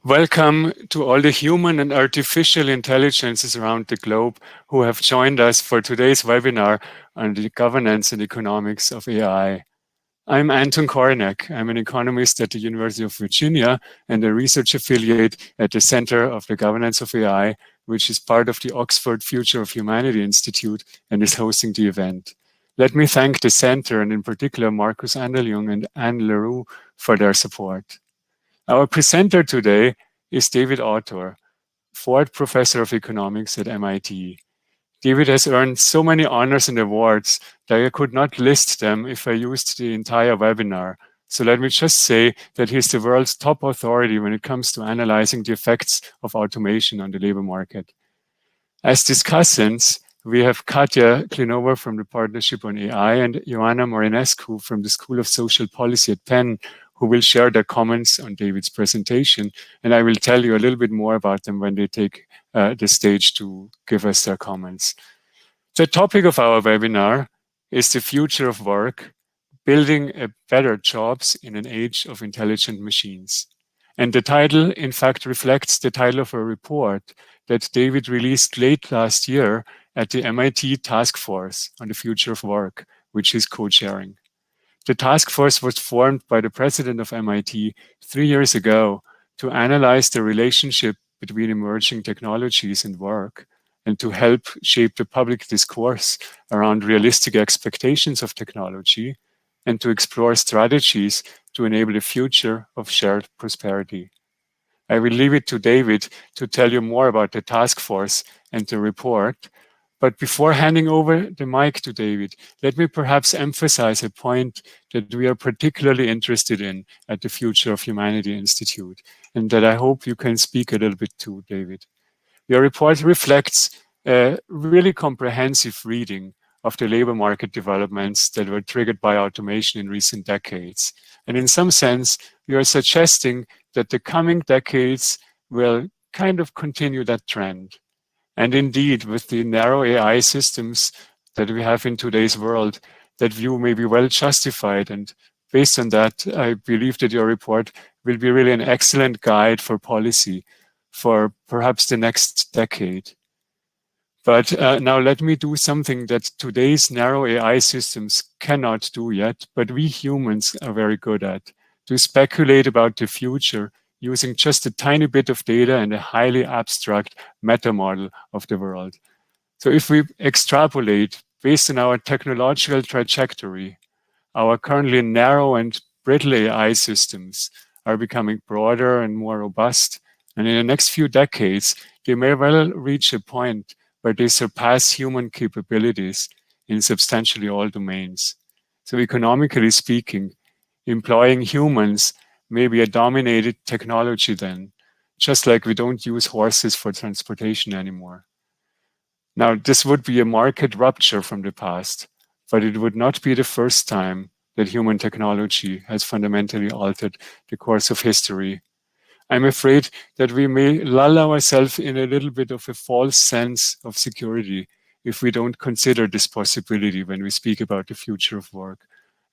Welcome to all the human and artificial intelligences around the globe who have joined us for today's webinar on the governance and economics of AI. I'm Anton Kornek. I'm an economist at the University of Virginia and a research affiliate at the Center of the Governance of AI, which is part of the Oxford Future of Humanity Institute and is hosting the event. Let me thank the center and in particular Markus Anderljung and Anne Leroux for their support. Our presenter today is David Autor, Ford Professor of Economics at MIT. David has earned so many honors and awards that I could not list them if I used the entire webinar. So let me just say that he's the world's top authority when it comes to analyzing the effects of automation on the labor market. As discussants, we have Katja Klinova from the Partnership on AI and Ioana Marinescu from the School of Social Policy at Penn, who will share their comments on David's presentation. And I will tell you a little bit more about them when they take the stage to give us their comments. The topic of our webinar is the future of work, building a better jobs in an age of intelligent machines. And the title, in fact, reflects the title of a report that David released late last year at the MIT Task Force on the Future of Work, which is co-chairing. The task force was formed by the president of MIT 3 years ago to analyze the relationship between emerging technologies and work and to help shape the public discourse around realistic expectations of technology and to explore strategies to enable a future of shared prosperity. I will leave it to David to tell you more about the task force and the report. But before handing over the mic to David, let me perhaps emphasize a point that we are particularly interested in at the Future of Humanity Institute, and that I hope you can speak a little bit to, David. Your report reflects a really comprehensive reading of the labor market developments that were triggered by automation in recent decades. And in some sense, you are suggesting that the coming decades will kind of continue that trend. And indeed, with the narrow AI systems that we have in today's world, that view may be well justified. And based on that, I believe that your report will be really an excellent guide for policy for perhaps the next decade. But now let me do something that today's narrow AI systems cannot do yet, but we humans are very good at, to speculate about the future using just a tiny bit of data and a highly abstract meta model of the world. So if we extrapolate based on our technological trajectory, our currently narrow and brittle AI systems are becoming broader and more robust. And in the next few decades, they may well reach a point where they surpass human capabilities in substantially all domains. So economically speaking, employing humans may be a dominated technology then, just like we don't use horses for transportation anymore. Now, this would be a market rupture from the past, but it would not be the first time that human technology has fundamentally altered the course of history. I'm afraid that we may lull ourselves in a little bit of a false sense of security if we don't consider this possibility when we speak about the future of work.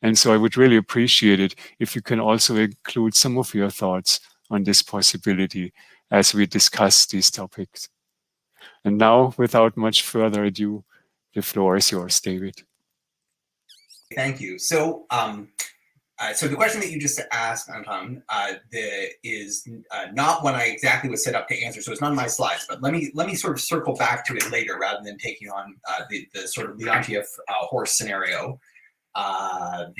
And so I would really appreciate it if you can also include some of your thoughts on this possibility as we discuss these topics. And now, without much further ado, the floor is yours, David. Thank you. So the question that you just asked, Anton, is not one I exactly was set up to answer, so it's not in my slides. But let me sort of circle back to it later, rather than taking on the sort of Leontief horse scenario. But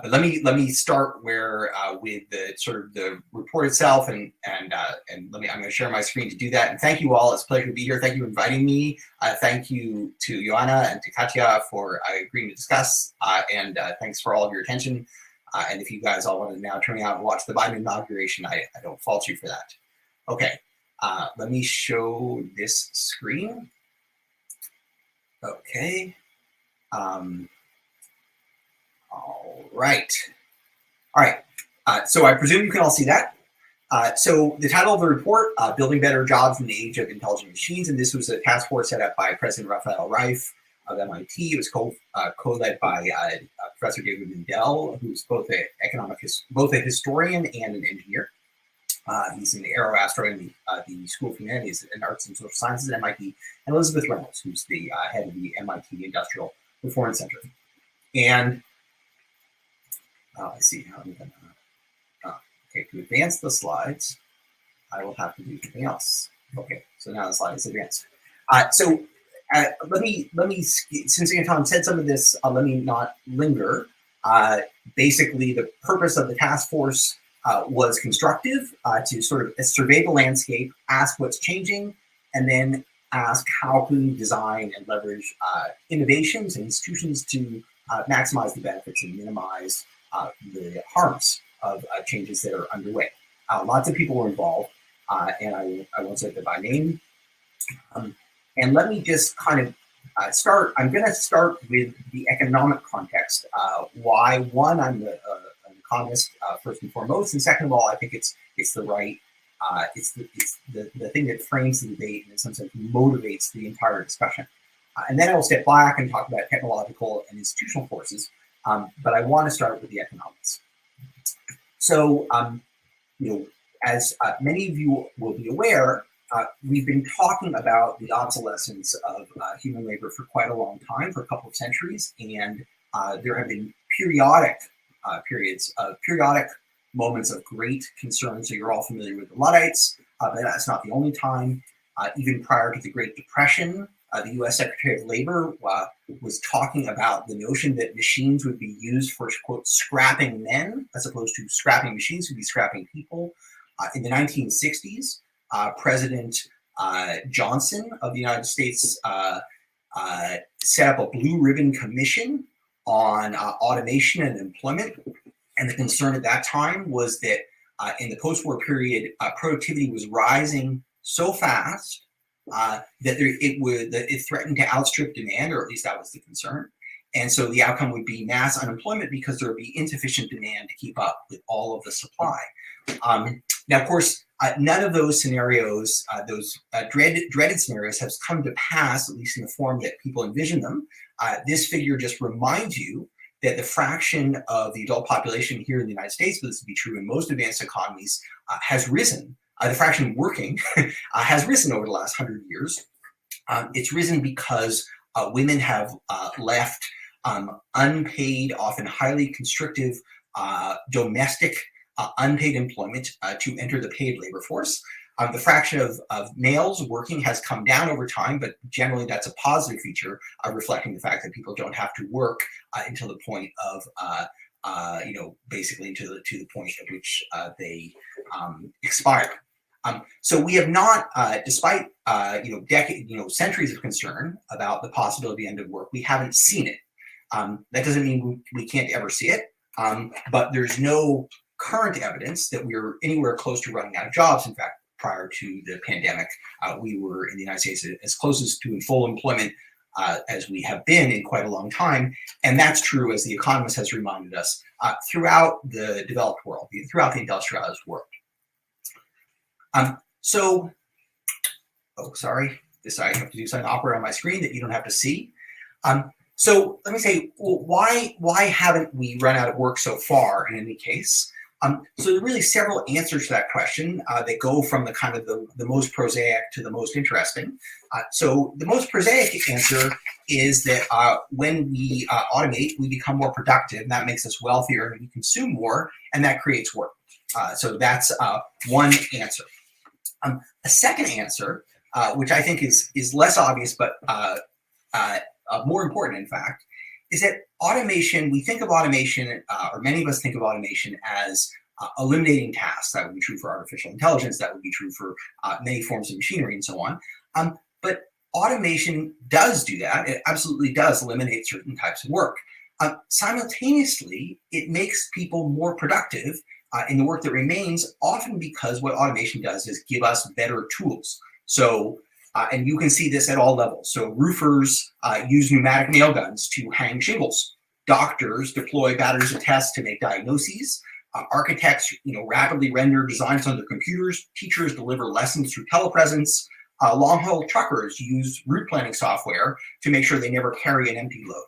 let me start where with the sort of the report itself, and I'm going to share my screen to do that. And thank you all. It's a pleasure to be here. Thank you for inviting me. Thank you to Ioana and to Katja for agreeing to discuss. And thanks for all of your attention. And if you guys all want to now turn out and watch the Biden inauguration, I don't fault you for that. Okay, let me show this screen. Okay. All right. So I presume you can all see that. So the title of the report, Building Better Jobs in the Age of Intelligent Machines, and this was a task force set up by President Rafael Reif of MIT. It was co-led by Professor David Mindell, who's both a historian and an engineer. He's an aeroastronaut in the School of Humanities and Arts and Social Sciences at MIT, and Elizabeth Reynolds, who's the head of the MIT Industrial Performance Center. And let's see how I'm going to, okay, to advance the slides, I will have to do something else. Okay, so now the slide is advanced. Let me, since Anton said some of this, let me not linger. Basically, the purpose of the task force was constructive, to sort of survey the landscape, ask what's changing, and then ask how can we design and leverage innovations and institutions to maximize the benefits and minimize the harms of changes that are underway. Lots of people were involved, and I won't say them by name. And let me just kind of start. I'm going to start with the economic context. Why? One, I'm an economist first and foremost, and second of all, I think it's the right. It's the thing that frames the debate and in some sense motivates the entire discussion. And then I will step back and talk about technological and institutional forces. But I want to start with the economics. So, as many of you will be aware, we've been talking about the obsolescence of human labor for quite a long time, for a couple of centuries, and there have been periodic moments of great concern. So you're all familiar with the Luddites, but that's not the only time. Even prior to the Great Depression, the U.S. Secretary of Labor was talking about the notion that machines would be used for, quote, scrapping men, as opposed to scrapping machines would be scrapping people. In the 1960s, President Johnson of the United States set up a blue ribbon commission on automation and employment. And the concern at that time was that in the post-war period, productivity was rising so fast that it threatened to outstrip demand, or at least that was the concern. And so the outcome would be mass unemployment because there would be insufficient demand to keep up with all of the supply. Now, of course, none of those scenarios, those dreaded scenarios, have come to pass, at least in the form that people envision them. This figure just reminds you that the fraction of the adult population here in the United States, but this would be true in most advanced economies, has risen. The fraction working has risen over the last 100 years. It's risen because women have left unpaid, often highly constrictive, domestic unpaid employment to enter the paid labor force. The fraction of males working has come down over time, but generally that's a positive feature, reflecting the fact that people don't have to work until the point of, basically to the point at which they expire. So we have not, despite centuries of concern about the possibility of the end of work, we haven't seen it. That doesn't mean we can't ever see it, but there's no current evidence that we're anywhere close to running out of jobs. In fact, prior to the pandemic, we were in the United States as close to full employment as we have been in quite a long time. And that's true, as The Economist has reminded us, throughout the developed world, throughout the industrialized world. I have to do something awkward on my screen that you don't have to see. So let me say, well, why haven't we run out of work so far in any case? So there are really several answers to that question that go from the kind of the most prosaic to the most interesting. So the most prosaic answer is that when we automate, we become more productive, and that makes us wealthier, and we consume more, and that creates work. So that's one answer. A second answer, which I think is less obvious, but more important, in fact, is that automation, we think of automation, or many of us think of automation as eliminating tasks. That would be true for artificial intelligence, that would be true for many forms of machinery and so on. But automation does do that. It absolutely does eliminate certain types of work. Simultaneously, it makes people more productive in the work that remains, often because what automation does is give us better tools. So, and you can see this at all levels. So roofers use pneumatic nail guns to hang shingles. Doctors deploy batteries of tests to make diagnoses. Architects, rapidly render designs on their computers. Teachers deliver lessons through telepresence. Long-haul truckers use route planning software to make sure they never carry an empty load.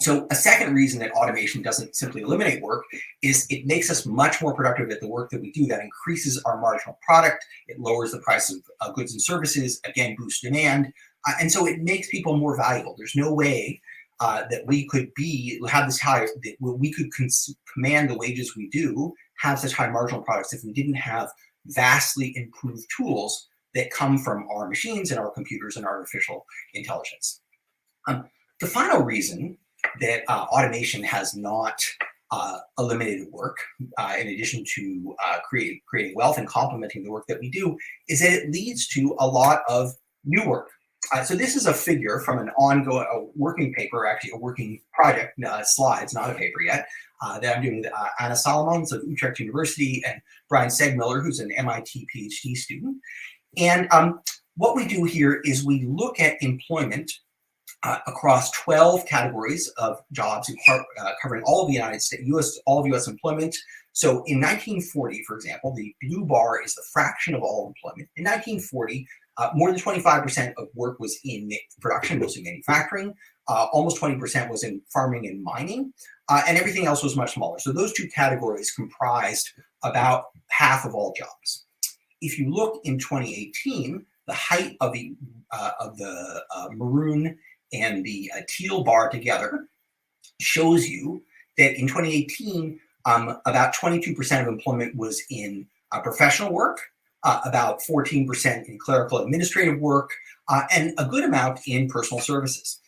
So a second reason that automation doesn't simply eliminate work is it makes us much more productive at the work that we do. That increases our marginal product. It lowers the price of goods and services, again, boosts demand. And so it makes people more valuable. There's no way that we could have this high, that we could command the wages we do, have such high marginal products if we didn't have vastly improved tools that come from our machines and our computers and artificial intelligence. The final reason that automation has not eliminated work, in addition to creating wealth and complementing the work that we do, is that it leads to a lot of new work. So this is a figure from an ongoing working paper, actually a working project, slides, not a paper yet, that I'm doing with Anna Solomons of Utrecht University and Brian Segmiller, who's an MIT PhD student. And what we do here is we look at employment across 12 categories of jobs, covering all of the United States, all of U.S. employment. So in 1940, for example, the blue bar is the fraction of all employment. In 1940, more than 25% of work was in production, mostly manufacturing. Almost 20% was in farming and mining, and everything else was much smaller. So those two categories comprised about half of all jobs. If you look in 2018, the height of the maroon and the teal bar together shows you that in 2018, about 22% of employment was in professional work, about 14% in clerical administrative work, and a good amount in personal services.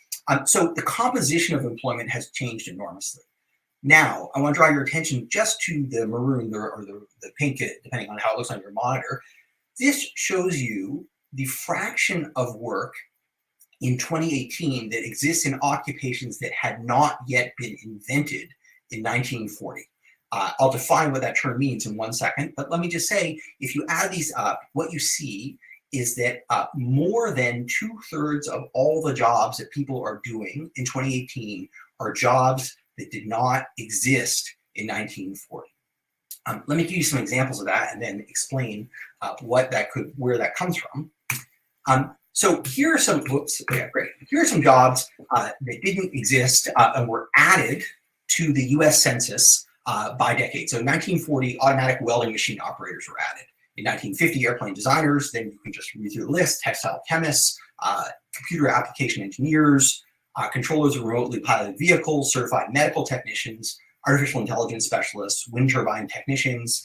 So the composition of employment has changed enormously. Now, I want to draw your attention just to the maroon or the pink, depending on how it looks on your monitor. This shows you the fraction of work in 2018 that exists in occupations that had not yet been invented in 1940. I'll define what that term means in 1 second, but let me just say, if you add these up, what you see is that more than 2/3 of all the jobs that people are doing in 2018 are jobs that did not exist in 1940. Let me give you some examples of that and then explain where that comes from. So here are some, Here are some jobs that didn't exist and were added to the US Census by decade. So in 1940, automatic welding machine operators were added. In 1950, airplane designers, then you can just read through the list, textile chemists, computer application engineers, controllers of remotely piloted vehicles, certified medical technicians, artificial intelligence specialists, wind turbine technicians,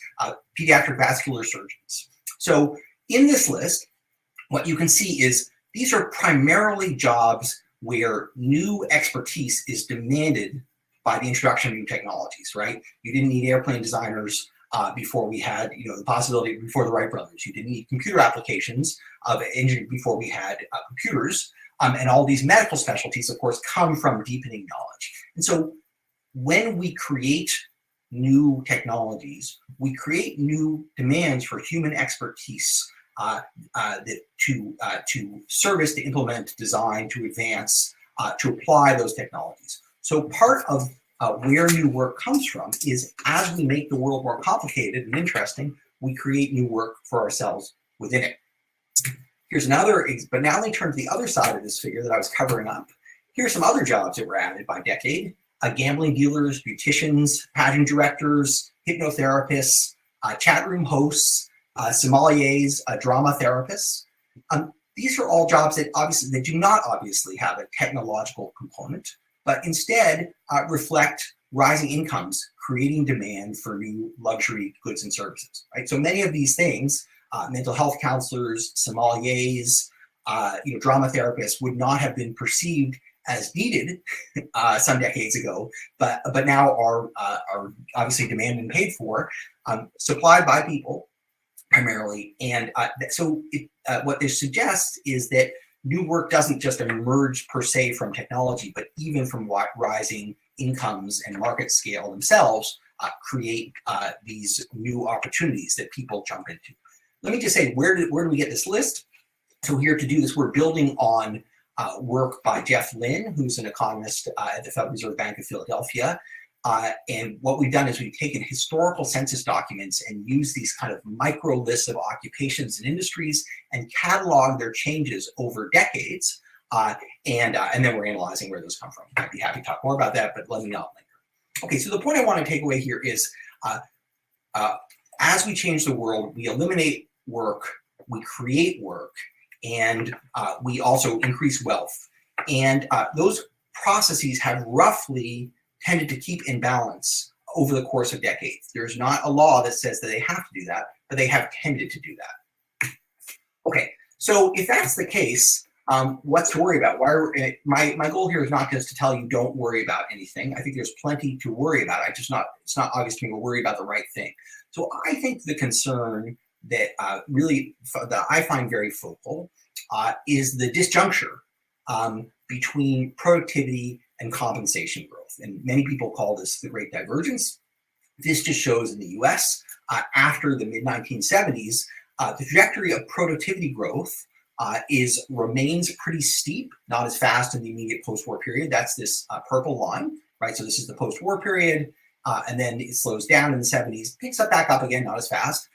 pediatric vascular surgeons. So in this list, what you can see is these are primarily jobs where new expertise is demanded by the introduction of new technologies, right? You didn't need airplane designers before we had, the possibility before the Wright brothers. You didn't need computer applications of engineering before we had computers. And all these medical specialties, of course, come from deepening knowledge. And so when we create new technologies, we create new demands for human expertise to service, to implement, to design, to advance, to apply those technologies. So part of where new work comes from is as we make the world more complicated and interesting, we create new work for ourselves within it. Here's another, but now let me turn to the other side of this figure that I was covering up. Here's some other jobs that were added by decade. Gambling dealers, beauticians, pageant directors, hypnotherapists, chat room hosts, sommeliers, drama therapists. These are all jobs that do not obviously have a technological component, but instead reflect rising incomes, creating demand for new luxury goods and services. Right? So many of these things, mental health counselors, sommeliers, drama therapists would not have been perceived as needed some decades ago, but now are obviously demanded and paid for, supplied by people primarily. And what this suggests is that new work doesn't just emerge per se from technology, but even from rising incomes and market scale themselves create these new opportunities that people jump into. Let me just say, where do we get this list? So here to do this, we're building on work by Jeff Lynn, who's an economist at the Federal Reserve Bank of Philadelphia. And what we've done is we've taken historical census documents and used these kind of micro lists of occupations and industries and cataloged their changes over decades And then we're analyzing where those come from. I'd be happy to talk more about that, but let me not linger. Okay, so the point I want to take away here is as we change the world, we eliminate work, we create work, and we also increase wealth. And those processes have roughly tended to keep in balance over the course of decades. There's not a law that says that they have to do that, but they have tended to do that. Okay, so if that's the case, what's to worry about? My goal here is not just to tell you don't worry about anything. I think there's plenty to worry about. It's not obvious to me to worry about the right thing. So I think the concern that that I find very focal is the disjuncture between productivity and compensation growth. And many people call this the Great Divergence. This just shows in the US, after the mid-1970s, the trajectory of productivity growth remains pretty steep, not as fast in the immediate post-war period. That's this purple line, right? So this is the post-war period, and then it slows down in the 70s, picks up back up again, not as fast.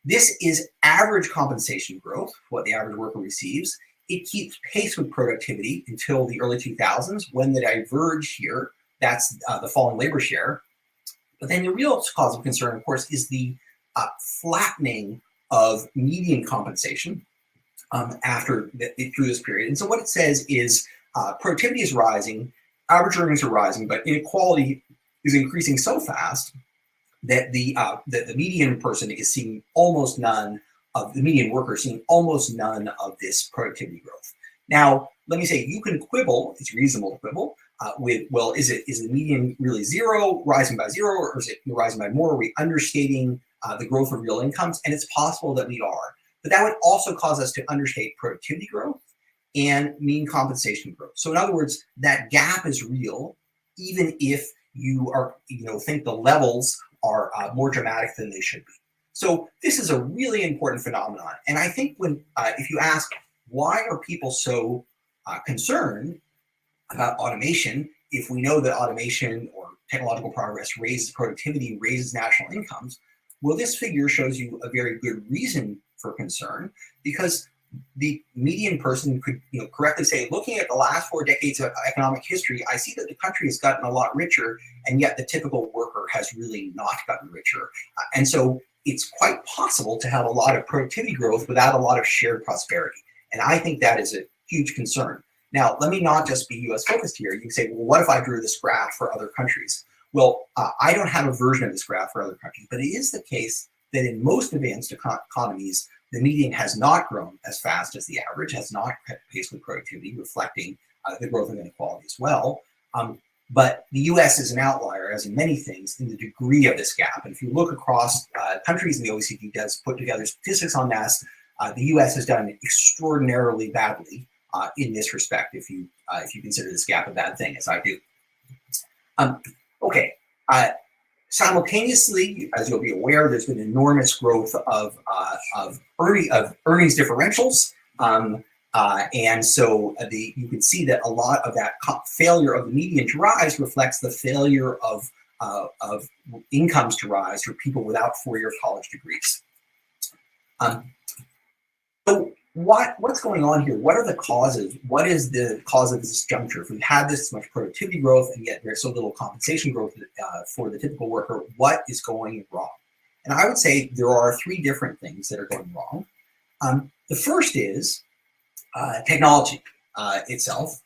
This is average compensation growth, what the average worker receives. It keeps pace with productivity until the early 2000s, when they diverge here. That's the falling labor share. But then the real cause of concern, of course, is the flattening of median compensation through this period. And so what it says is productivity is rising, average earnings are rising, but inequality is increasing so fast that the median person is seeing almost none of the median worker seeing almost none of this productivity growth. Now, let me say, you can quibble, it's reasonable to quibble, with, well, is the median really zero, rising by zero, or is it rising by more? Are we understating the growth of real incomes? And it's possible that we are. But that would also cause us to understate productivity growth and mean compensation growth. So in other words, that gap is real, even if you think the levels are more dramatic than they should be. So this is a really important phenomenon. And I think if you ask, why are people so concerned about automation, if we know that automation or technological progress raises productivity, raises national incomes, well, this figure shows you a very good reason for concern, because the median person could correctly say, looking at the last 4 decades of economic history, I see that the country has gotten a lot richer, and yet the typical worker has really not gotten richer. And so it's quite possible to have a lot of productivity growth without a lot of shared prosperity. And I think that is a huge concern. Now, let me not just be US focused here. You can say, well, what if I drew this graph for other countries? Well, I don't have a version of this graph for other countries, but it is the case that in most advanced economies, the median has not grown as fast as the average, has not kept pace with productivity, reflecting the growth of inequality as well. But the US is an outlier, as in many things, in the degree of this gap. And if you look across countries in the OECD does put together statistics on this, the US has done extraordinarily badly in this respect, if you consider this gap a bad thing, as I do. Simultaneously, as you'll be aware, there's been enormous growth of earnings differentials. And so you can see that a lot of that failure of the median to rise reflects the failure of incomes to rise for people without 4-year college degrees. So what's going on here? What are the causes? What is the cause of this disjuncture? If we've had this much productivity growth and yet there's so little compensation growth for the typical worker, what is going wrong? And I would say there are 3 different things that are going wrong. The first is technology itself.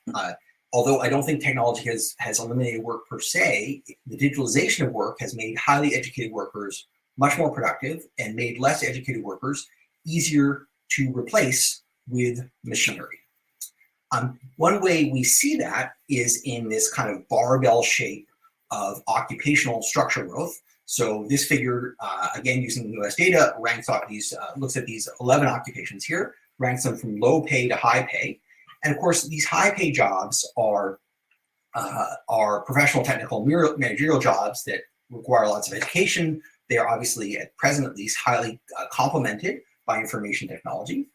Although I don't think technology has eliminated work per se, the digitalization of work has made highly educated workers much more productive and made less educated workers easier to replace with machinery. One way we see that is in this kind of barbell shape of occupational structure growth. So this figure, again, using US data, looks at these 11 occupations here, ranks them from low pay to high pay. And of course, these high pay jobs are professional, technical, managerial jobs that require lots of education. They are obviously, at present at least, highly complemented by information technology.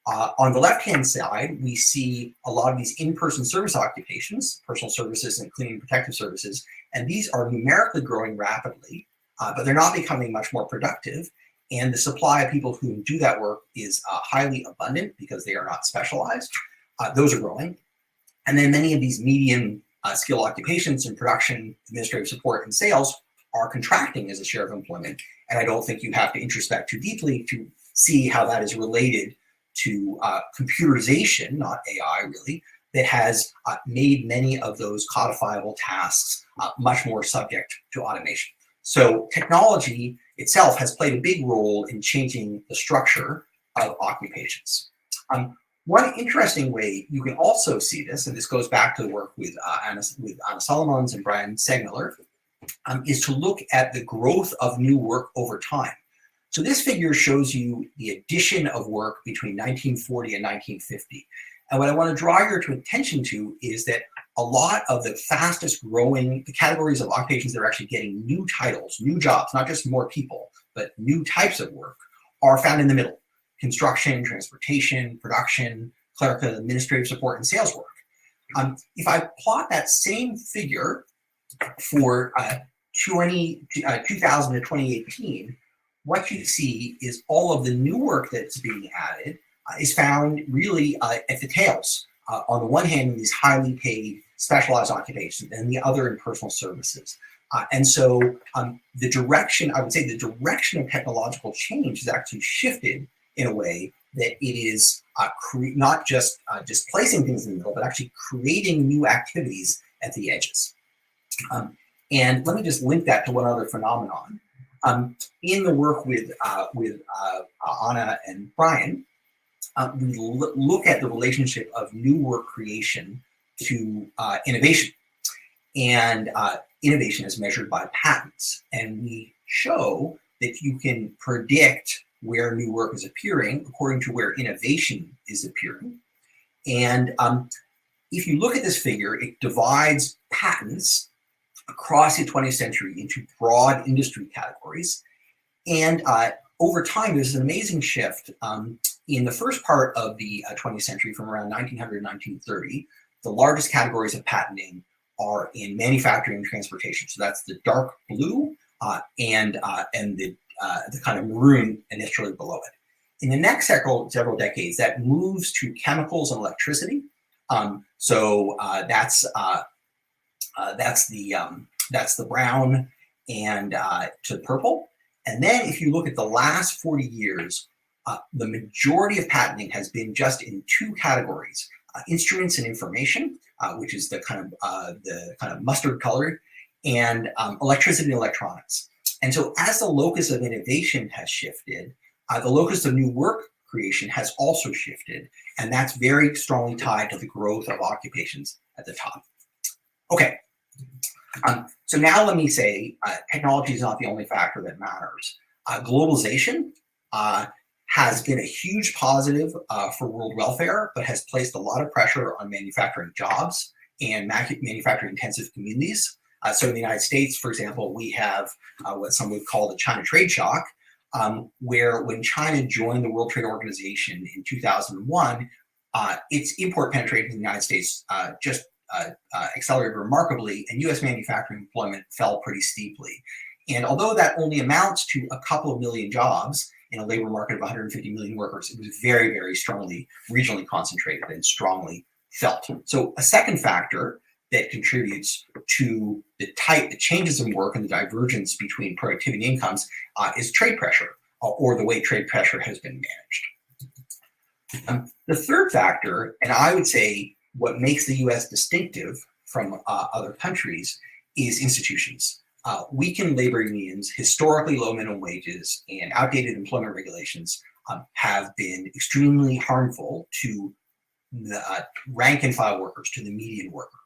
On the left-hand side, we see a lot of these in-person service occupations, personal services and cleaning and protective services, and these are numerically growing rapidly, but they're not becoming much more productive. And the supply of people who do that work is highly abundant because they are not specialized. Those are growing. And then many of these medium skill occupations in production, administrative support, and sales are contracting as a share of employment. And I don't think you have to introspect too deeply to see how that is related to computerization, not AI really, that has made many of those codifiable tasks much more subject to automation. So technology itself has played a big role in changing the structure of occupations. One interesting way you can also see this, and this goes back to the work with Anna Solomons and Brian Segmiller, is to look at the growth of new work over time. So this figure shows you the addition of work between 1940 and 1950. And what I want to draw your attention to is that a lot of the fastest growing categories of occupations that are actually getting new titles, new jobs, not just more people, but new types of work, are found in the middle: construction, transportation, production, clerical, administrative support, and sales work. If I plot that same figure for 2000 to 2018, what you see is all of the new work that's being added is found really at the tails. On the one hand, in these highly paid specialized occupations, and the other in personal services. And so the direction, I would say the direction of technological change has actually shifted in a way that it is not just displacing things in the middle, but actually creating new activities at the edges. And let me just link that to one other phenomenon. In the work with Anna and Brian, we look at the relationship of new work creation to innovation. And innovation is measured by patents. And we show that you can predict where new work is appearing according to where innovation is appearing. And if you look at this figure, it divides patents across the 20th century into broad industry categories. And over time, there's an amazing shift. In the first part of the 20th century, from around 1900 to 1930, the largest categories of patenting are in manufacturing and transportation. So that's the dark blue and the kind of maroon initially below it. In the next several decades, that moves to chemicals and electricity. So that's the brown and to purple. And then if you look at the last 40 years, the majority of patenting has been just in two categories: instruments and information, which is the kind of mustard colored, and electricity and electronics. And so as the locus of innovation has shifted, the locus of new work creation has also shifted, and that's very strongly tied to the growth of occupations at the top. Okay, so now let me say technology is not the only factor that matters. Globalization has been a huge positive for world welfare, but has placed a lot of pressure on manufacturing jobs and manufacturing intensive communities. So in the United States, for example, we have what some would call the China trade shock, where when China joined the World Trade Organization in 2001, its import penetration in the United States just accelerated remarkably, and US manufacturing employment fell pretty steeply. And although that only amounts to a couple of million jobs in a labor market of 150 million workers, it was very, very strongly regionally concentrated and strongly felt. So a second factor that contributes to the changes in work and the divergence between productivity and incomes is trade pressure, or the way trade pressure has been managed. The third factor, and I would say what makes the US distinctive from other countries, is institutions. Weakened labor unions, historically low minimum wages, and outdated employment regulations have been extremely harmful to the rank and file workers, to the median worker.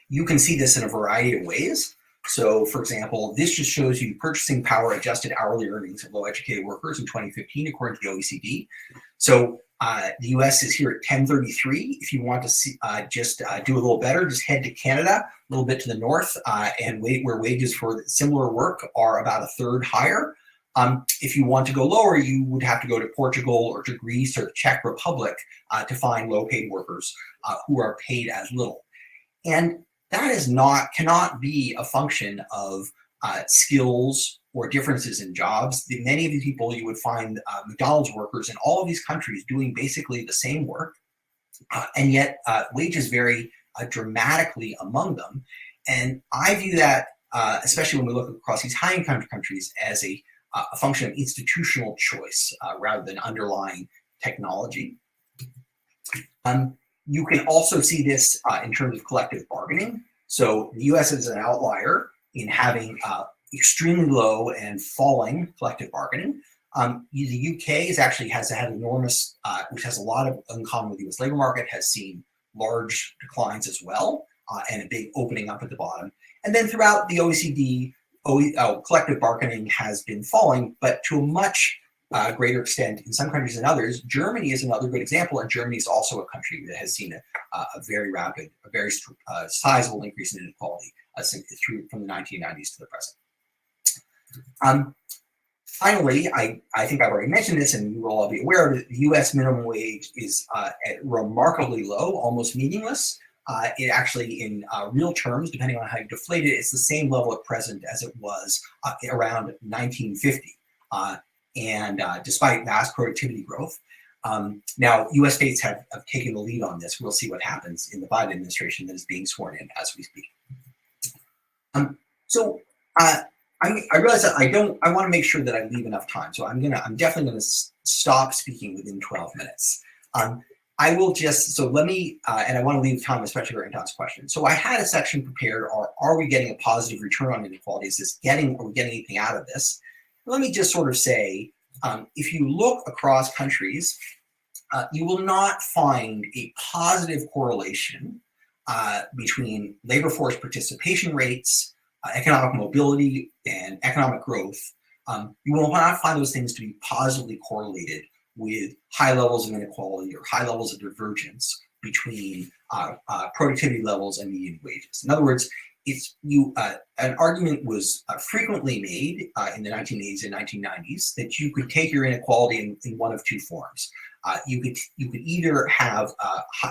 You can see this in a variety of ways. So, for example, this just shows you purchasing power adjusted hourly earnings of low educated workers in 2015, according to the OECD. So the US is here at 1033. If you want to see, do a little better, just head to Canada, a little bit to the north, and where wages for similar work are about a third higher. If you want to go lower, you would have to go to Portugal or to Greece or the Czech Republic to find low-paid workers who are paid as little. And that cannot be a function of skills or differences in jobs. Many of these people, you would find McDonald's workers in all of these countries doing basically the same work, and yet wages vary dramatically among them. And I view that, especially when we look across these high-income countries, as a function of institutional choice rather than underlying technology. You can also see this in terms of collective bargaining. So the US is an outlier in having extremely low and falling collective bargaining. The UK has had enormous, which has a lot of in common with the US labor market, has seen large declines as well, and a big opening up at the bottom. And then throughout the OECD, collective bargaining has been falling, but to a much greater extent in some countries than others. Germany is another good example, and Germany is also a country that has seen a very rapid, a very sizable increase in inequality from the 1990s to the present. Finally, I think I've already mentioned this, and you will all be aware of it. The US minimum wage is remarkably low, almost meaningless. It actually, in real terms, depending on how you deflate it, it's the same level at present as it was around 1950. And despite vast productivity growth. Now, US states have taken the lead on this. We'll see what happens in the Biden administration that is being sworn in as we speak. I realize that I want to make sure that I leave enough time. So I'm definitely gonna stop speaking within 12 minutes. I will just, so let me, and I want to leave time especially for Anton's question. So I had a section prepared, are we getting a positive return on inequality? Are we getting anything out of this? Let me just sort of say, if you look across countries, you will not find a positive correlation between labor force participation rates, economic mobility, and economic growth. You will not find those things to be positively correlated with high levels of inequality or high levels of divergence between productivity levels and median wages. In other words, an argument was frequently made in the 1980s and 1990s that you could take your inequality in one of two forms. You could either have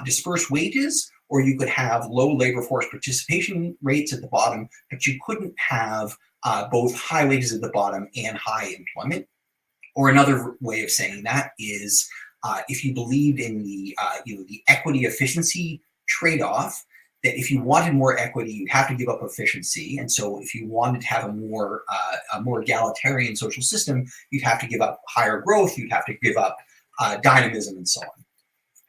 dispersed wages, or you could have low labor force participation rates at the bottom, but you couldn't have both high wages at the bottom and high employment. Or another way of saying that is if you believed in the equity efficiency trade-off, that if you wanted more equity, you have to give up efficiency. And so if you wanted to have a more egalitarian social system, you'd have to give up higher growth, you'd have to give up dynamism and so on.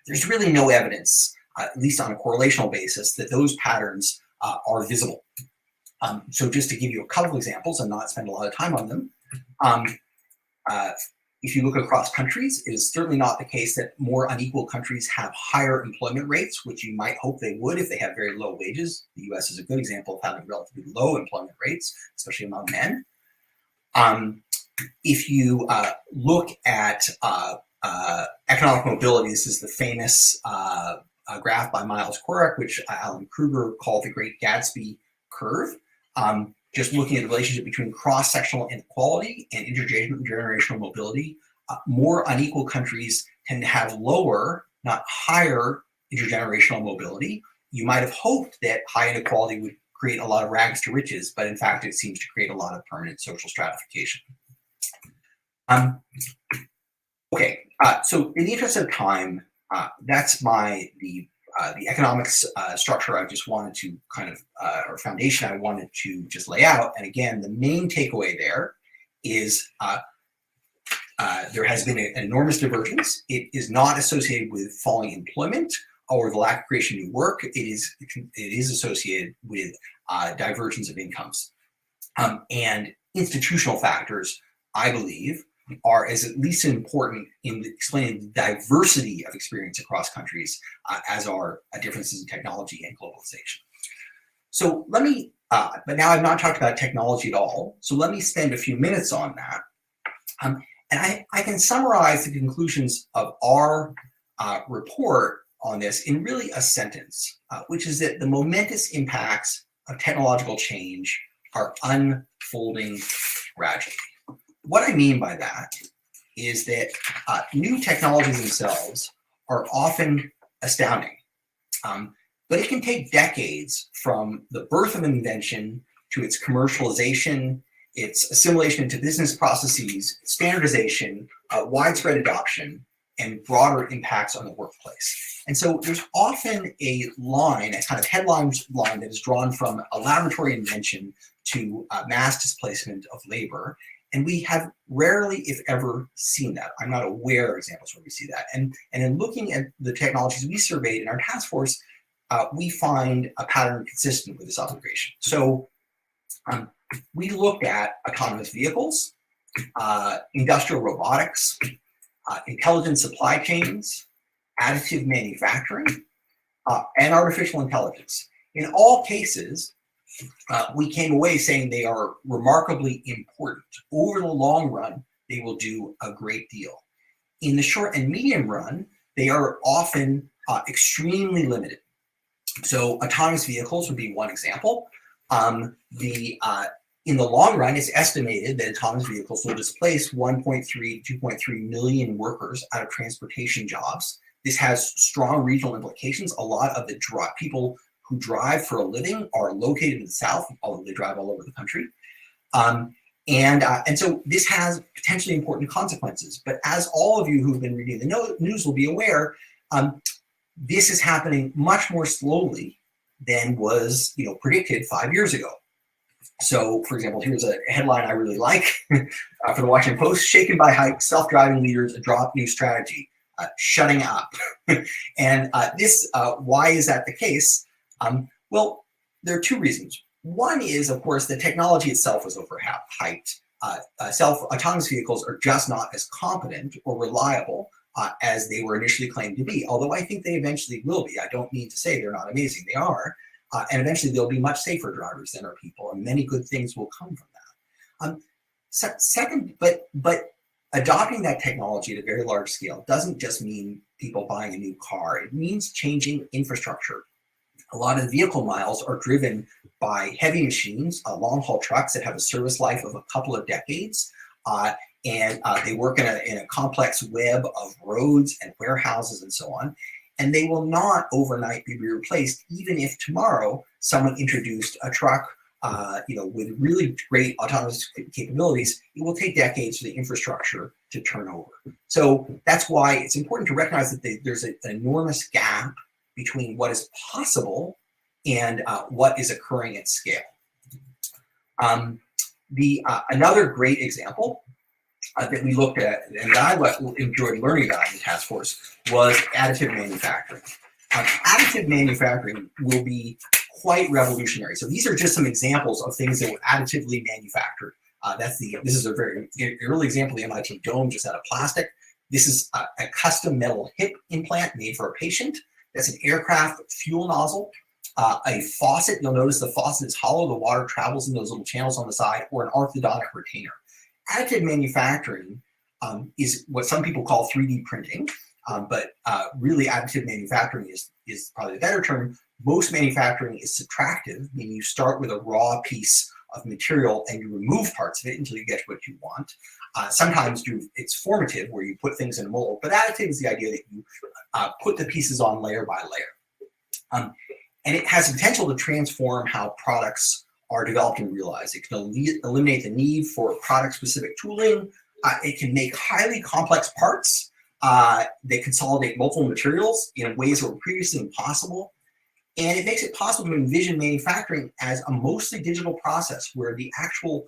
There's really no evidence, at least on a correlational basis, that those patterns are visible. So just to give you a couple of examples and not spend a lot of time on them, if you look across countries, it is certainly not the case that more unequal countries have higher employment rates, which you might hope they would if they have very low wages. The US is a good example of having relatively low employment rates, especially among men. If you look at economic mobility, this is the famous graph by Miles Corrick, which Alan Kruger called the Great Gatsby curve. Just looking at the relationship between cross-sectional inequality and intergenerational mobility, more unequal countries tend to have lower, not higher, intergenerational mobility. You might have hoped that high inequality would create a lot of rags to riches, but in fact, it seems to create a lot of permanent social stratification. Okay, so in the interest of time, that's the economics structure I just wanted to kind of, or foundation I wanted to just lay out. And again, the main takeaway there is there has been an enormous divergence. It is not associated with falling employment or the lack of creation of new work. It is associated with divergence of incomes. And institutional factors, I believe, are as at least important in explaining the diversity of experience across countries as are differences in technology and globalization. So let me, but now I've not talked about technology at all, so let me spend a few minutes on that. And I can summarize the conclusions of our report on this in really a sentence, which is that the momentous impacts of technological change are unfolding gradually. What I mean by that is that new technologies themselves are often astounding, but it can take decades from the birth of an invention to its commercialization, its assimilation into business processes, standardization, widespread adoption, and broader impacts on the workplace. And so there's often a line, a kind of headline line that is drawn from a laboratory invention to mass displacement of labor. And we have rarely, if ever, seen that. I'm not aware of examples where we see that. And in looking at the technologies we surveyed in our task force, we find a pattern consistent with this observation. So we looked at autonomous vehicles, industrial robotics, intelligent supply chains, additive manufacturing, and artificial intelligence. In all cases, we came away saying they are remarkably important. Over the long run, they will do a great deal. In the short and medium run, they are often extremely limited. So autonomous vehicles would be one example. In the long run, it's estimated that autonomous vehicles will displace 1.3 to 2.3 million workers out of transportation jobs. This has strong regional implications. A lot of the people who drive for a living are located in the South, although they drive all over the country. And so this has potentially important consequences. But as all of you who've been reading the news will be aware, this is happening much more slowly than was predicted 5 years ago. So, for example, here's a headline I really like for the Washington Post: "Shaken by hype, self-driving leaders adopt new strategy, shutting up." And why is that the case? Well, there are two reasons. One is, of course, the technology itself was overhyped. Autonomous vehicles are just not as competent or reliable as they were initially claimed to be, although I think they eventually will be. I don't mean to say they're not amazing. They are. And eventually they'll be much safer drivers than our people, and many good things will come from that. Second, but adopting that technology at a very large scale doesn't just mean people buying a new car. It means changing infrastructure. A lot of vehicle miles are driven by heavy machines, long-haul trucks that have a service life of a couple of decades, and they work in a complex web of roads and warehouses and so on. And they will not overnight be replaced, even if tomorrow someone introduced a truck, with really great autonomous capabilities. It will take decades for the infrastructure to turn over. So that's why it's important to recognize that there's an enormous gap between what is possible and what is occurring at scale. Another great example that we looked at, and that I enjoyed learning about in the task force, was additive manufacturing. Additive manufacturing will be quite revolutionary. So these are just some examples of things that were additively manufactured. This is a very early example. The MIT dome just out of plastic. This is a custom metal hip implant made for a patient. That's an aircraft fuel nozzle. A faucet. You'll notice the faucet is hollow. The water travels in those little channels on the side, or an orthodontic retainer. Additive manufacturing is what some people call 3D printing, but really additive manufacturing is probably the better term. Most manufacturing is subtractive, meaning you start with a raw piece of material and you remove parts of it until you get what you want. Sometimes it's formative, where you put things in a mold, but additive is the idea that you put the pieces on layer by layer. And it has the potential to transform how products are developed and realized. It can eliminate the need for product-specific tooling. It can make highly complex parts that consolidate multiple materials in ways that were previously impossible. And it makes it possible to envision manufacturing as a mostly digital process, where the actual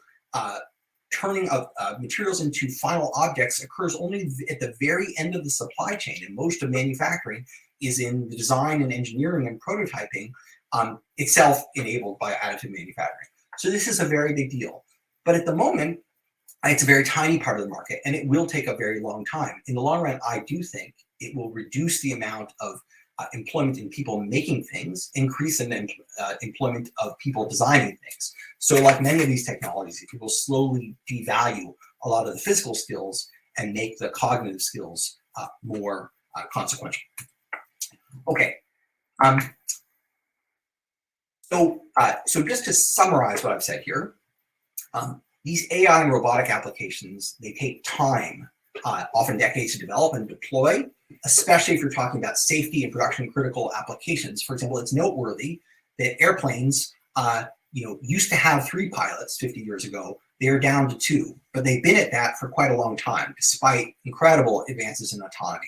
turning of materials into final objects occurs only at the very end of the supply chain. And most of manufacturing is in the design and engineering and prototyping, itself enabled by additive manufacturing. So this is a very big deal. But at the moment, it's a very tiny part of the market, and it will take a very long time. In the long run, I do think it will reduce the amount of employment in people making things, increase in employment of people designing things. So like many of these technologies, it will slowly devalue a lot of the physical skills and make the cognitive skills more consequential. Okay. So just to summarize what I've said here, these AI and robotic applications, they take time, often decades to develop and deploy, especially if you're talking about safety and production critical applications. For example, it's noteworthy that airplanes, used to have 3 pilots 50 years ago. They're down to 2, but they've been at that for quite a long time, despite incredible advances in autonomy.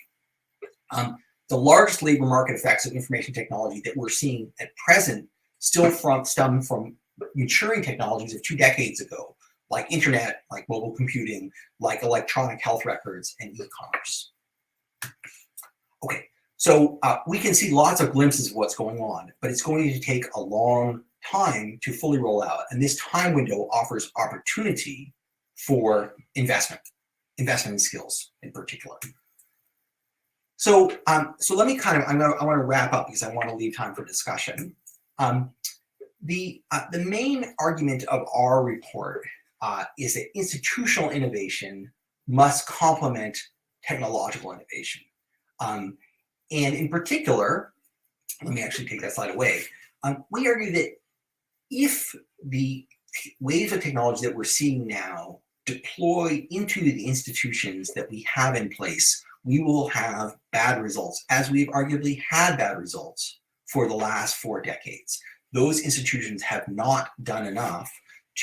The largest labor market effects of information technology that we're seeing at present still stem from maturing technologies of 2 decades ago, like internet, like mobile computing, like electronic health records, and e-commerce. Okay, so we can see lots of glimpses of what's going on, but it's going to take a long time to fully roll out. And this time window offers opportunity for investment in skills in particular. So, let me I want to wrap up because I want to leave time for discussion. The main argument of our report is that institutional innovation must complement technological innovation. And in particular, let me actually take that slide away. We argue that if the waves of technology that we're seeing now deploy into the institutions that we have in place, we will have bad results, as we've arguably had bad results for the last 4 decades. Those institutions have not done enough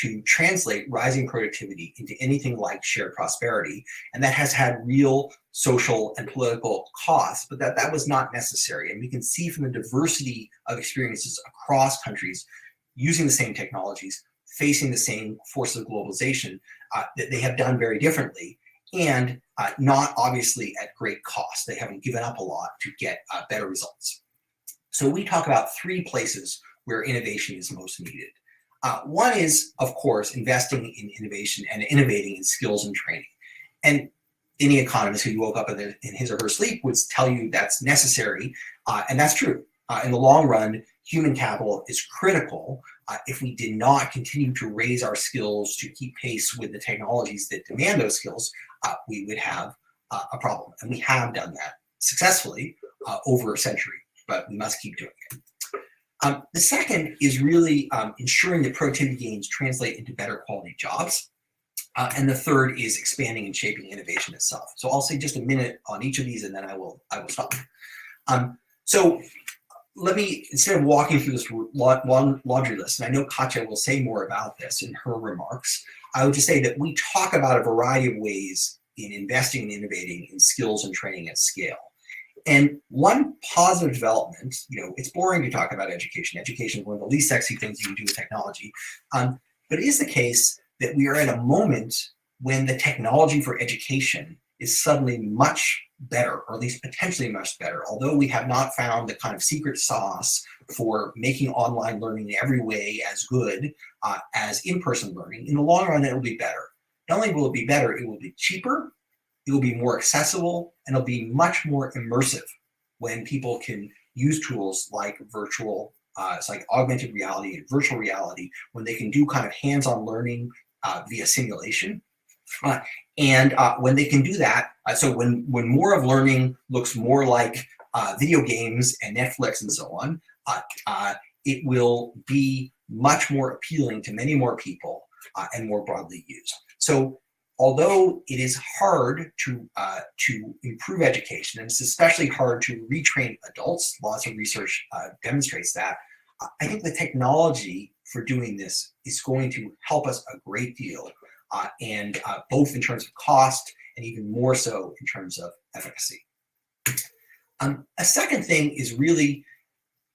to translate rising productivity into anything like shared prosperity, and that has had real social and political costs, but that was not necessary. And we can see from the diversity of experiences across countries using the same technologies, facing the same forces of globalization, that they have done very differently, and not obviously at great cost. They haven't given up a lot to get better results. So we talk about 3 places where innovation is most needed. One is, of course, investing in innovation and innovating in skills and training. And any economist who woke up in his or her sleep would tell you that's necessary, and that's true. In the long run, human capital is critical. If we did not continue to raise our skills to keep pace with the technologies that demand those skills, we would have a problem. And we have done that successfully over a century, but we must keep doing it. The second is really ensuring that productivity gains translate into better quality jobs. And the third is expanding and shaping innovation itself. So I'll say just a minute on each of these, and then I will stop. So let me, instead of walking through this long laundry list, and I know Katja will say more about this in her remarks, I would just say that we talk about a variety of ways in investing and innovating in skills and training at scale. And one positive development, it's boring to talk about education. Education is one of the least sexy things you can do with technology. But it is the case that we are at a moment when the technology for education is suddenly much better, or at least potentially much better. Although we have not found the kind of secret sauce for making online learning in every way as good as in-person learning, in the long run, it will be better. Not only will it be better, it will be cheaper, it will be more accessible, and it'll be much more immersive when people can use tools like it's like augmented reality and virtual reality, when they can do kind of hands-on learning via simulation. And when they can do that, so when more of learning looks more like video games and Netflix and so on, it will be much more appealing to many more people and more broadly used. So although it is hard to improve education, and it's especially hard to retrain adults, lots of research demonstrates that, I think the technology for doing this is going to help us a great deal, and both in terms of cost and even more so in terms of efficacy. A second thing is really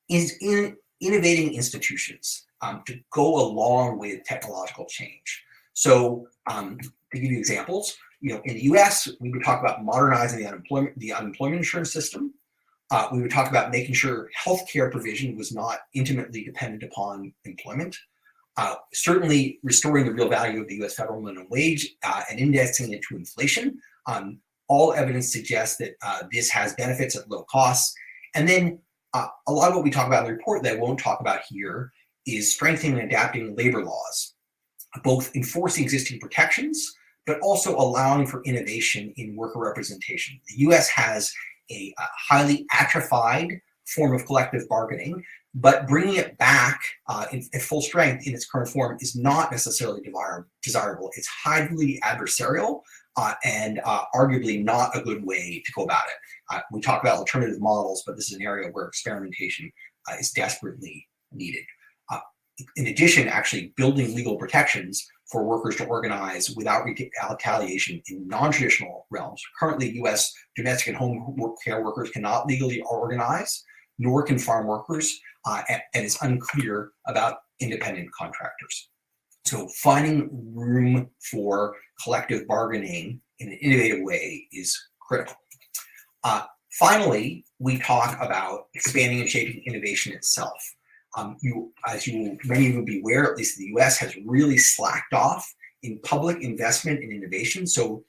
in innovating institutions to go along with technological change. So to give you examples, in the US, we would talk about modernizing the unemployment insurance system. We would talk about making sure healthcare provision was not intimately dependent upon employment. Certainly restoring the real value of the US federal minimum wage and indexing it to inflation. All evidence suggests that this has benefits at low costs. And then a lot of what we talk about in the report that I won't talk about here is strengthening and adapting labor laws, both enforcing existing protections, but also allowing for innovation in worker representation. The US has a highly atrophied form of collective bargaining, but bringing it back at full strength in its current form is not necessarily desirable. It's highly adversarial and arguably not a good way to go about it. We talk about alternative models, but this is an area where experimentation is desperately needed. In addition, actually building legal protections for workers to organize without retaliation in non-traditional realms. Currently, U.S. domestic and home care workers cannot legally organize, nor can farm workers, and it's unclear about independent contractors. So finding room for collective bargaining in an innovative way is critical. Finally, we talk about expanding and shaping innovation itself. Many of you will be aware, at least the U.S. has really slacked off in public investment in innovation. So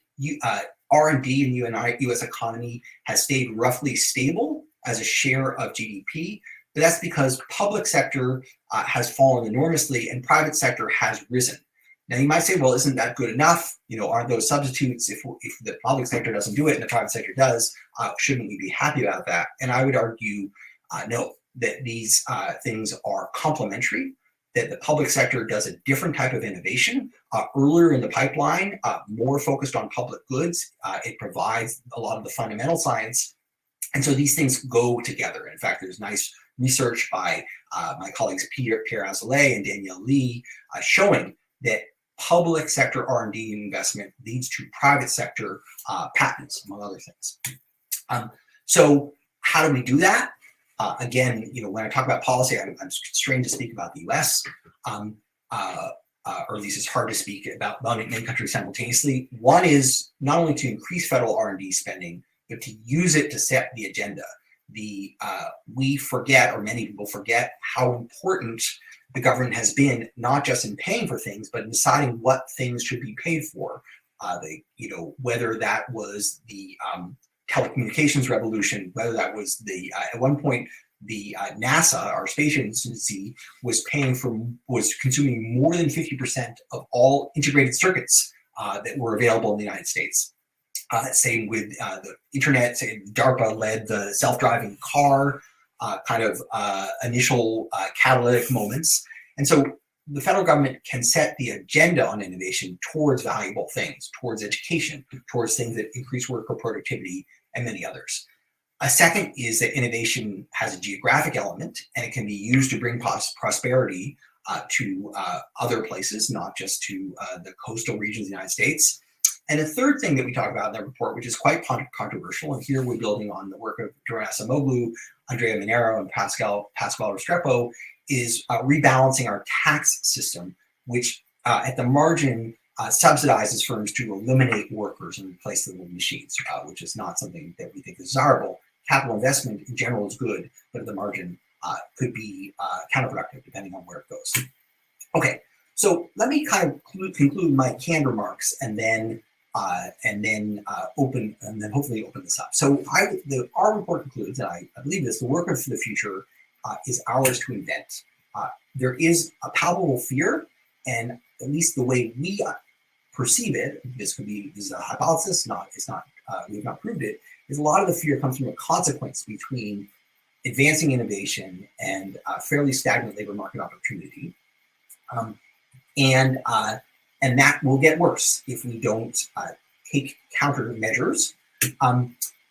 R&D in the U.S. economy has stayed roughly stable as a share of GDP, but that's because public sector has fallen enormously and private sector has risen. Now you might say, well, isn't that good enough? Aren't those substitutes? If the public sector doesn't do it and the private sector does, shouldn't we be happy about that? And I would argue, no, that these things are complementary, that the public sector does a different type of innovation earlier in the pipeline, more focused on public goods. It provides a lot of the fundamental science. And so these things go together. In fact, there's nice research by my colleagues Pierre Azoulay and Danielle Lee showing that public sector R&D investment leads to private sector patents, among other things. So how do we do that? Again, when I talk about policy, I'm constrained to speak about the U.S., or at least it's hard to speak about many countries simultaneously. One is not only to increase federal R&D spending, but to use it to set the agenda. We forget, or many people forget, how important the government has been, not just in paying for things, but in deciding what things should be paid for. Whether that was the telecommunications revolution, whether that was at one point the NASA, our space agency, was consuming more than 50% of all integrated circuits that were available in the United States. Same with the internet. DARPA led the self-driving car initial catalytic moments. And so the federal government can set the agenda on innovation towards valuable things, towards education, towards things that increase worker productivity, and many others. A second is that innovation has a geographic element, and it can be used to bring prosperity to other places, not just to the coastal regions of the United States. And a third thing that we talk about in the report, which is quite controversial, and here we're building on the work of Doron Acemoglu, Andrea Minero, and Pascal Restrepo, is rebalancing our tax system, which at the margin subsidizes firms to eliminate workers and replace them with machines, which is not something that we think is desirable. Capital investment in general is good, but at the margin could be counterproductive depending on where it goes. Okay, so let me kind of conclude my canned remarks and then hopefully open this up. So our report concludes, and I believe this: the work of the future is ours to invent. There is a palpable fear, and at least the way we perceive it, this is a hypothesis, we've not proved it, is a lot of the fear comes from a consequence between advancing innovation and fairly stagnant labor market opportunity. And that will get worse if we don't take countermeasures.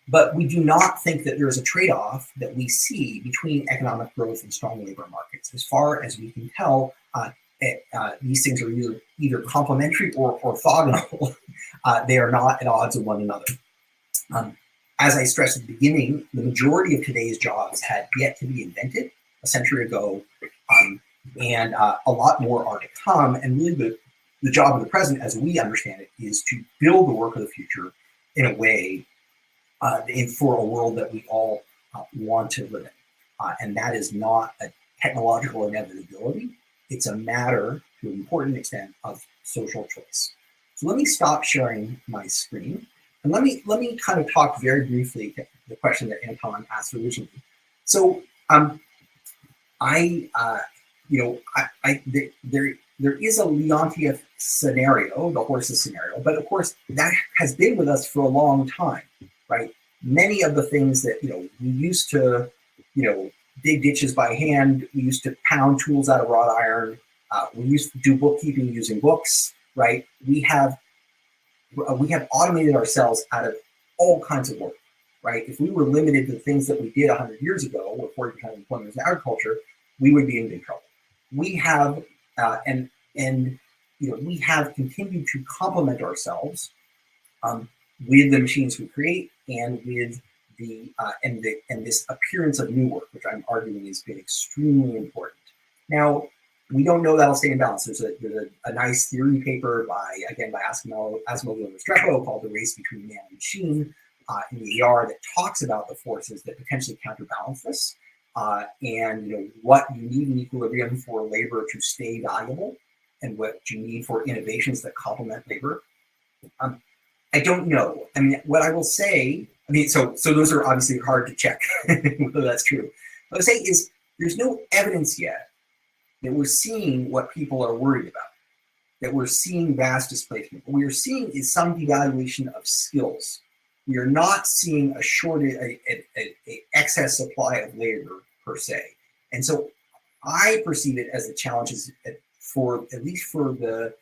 But we do not think that there is a trade-off that we see between economic growth and strong labor markets. As far as we can tell, these things are either complementary or orthogonal. They are not at odds with one another. As I stressed at the beginning, the majority of today's jobs had yet to be invented a century ago, and a lot more are to come. And really the job of the present, as we understand it, is to build the work of the future in a way for a world that we all want to live in. And that is not a technological inevitability. It's a matter, to an important extent, of social choice. So let me stop sharing my screen. And let me kind of talk very briefly to the question that Anton asked originally. So there is a Leontief scenario, the horses scenario, but of course that has been with us for a long time, right? Many of the things that we used to dig ditches by hand, we used to pound tools out of wrought iron, we used to do bookkeeping using books, right? We have automated ourselves out of all kinds of work, right? If we were limited to the things that we did 100 years ago, with 40% employment in agriculture, we would be in big trouble. We have, and we have continued to complement ourselves with the machines we create and with the and this appearance of new work, which I'm arguing has been extremely important. Now, we don't know that'll stay in balance. There's a nice theory paper by Asimov and Restrepo called "The Race Between Man and Machine" in the AR that talks about the forces that potentially counterbalance this, and what you need in equilibrium for labor to stay valuable, and what you need for innovations that complement labor. I don't know. I mean, what I will say, so those are obviously hard to check whether that's true. What I say is there's no evidence yet that we're seeing what people are worried about, that we're seeing vast displacement. What we are seeing is some devaluation of skills. We are not seeing a shortage, a excess supply of labor per se. And so I perceive it as the challenges at least for the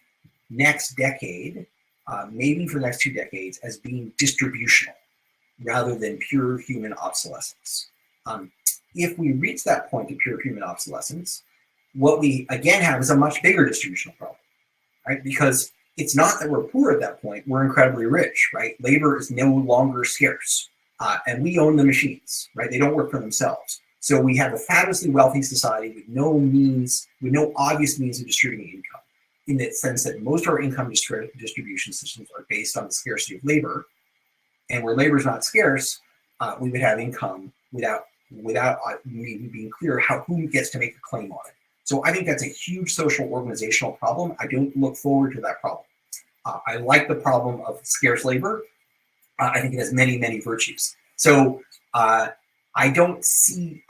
next decade, maybe for the next 2 decades, as being distributional rather than pure human obsolescence. If we reach that point of pure human obsolescence, what we again have is a much bigger distributional problem, right? Because it's not that we're poor at that point, we're incredibly rich, right? Labor is no longer scarce, and we own the machines, right? They don't work for themselves. So we have a fabulously wealthy society with no obvious means of distributing income, in the sense that most of our income distribution systems are based on the scarcity of labor. And where labor is not scarce, we would have income without being clear who gets to make a claim on it. So I think that's a huge social organizational problem. I don't look forward to that problem. I like the problem of scarce labor. I think it has many, many virtues. So I don't see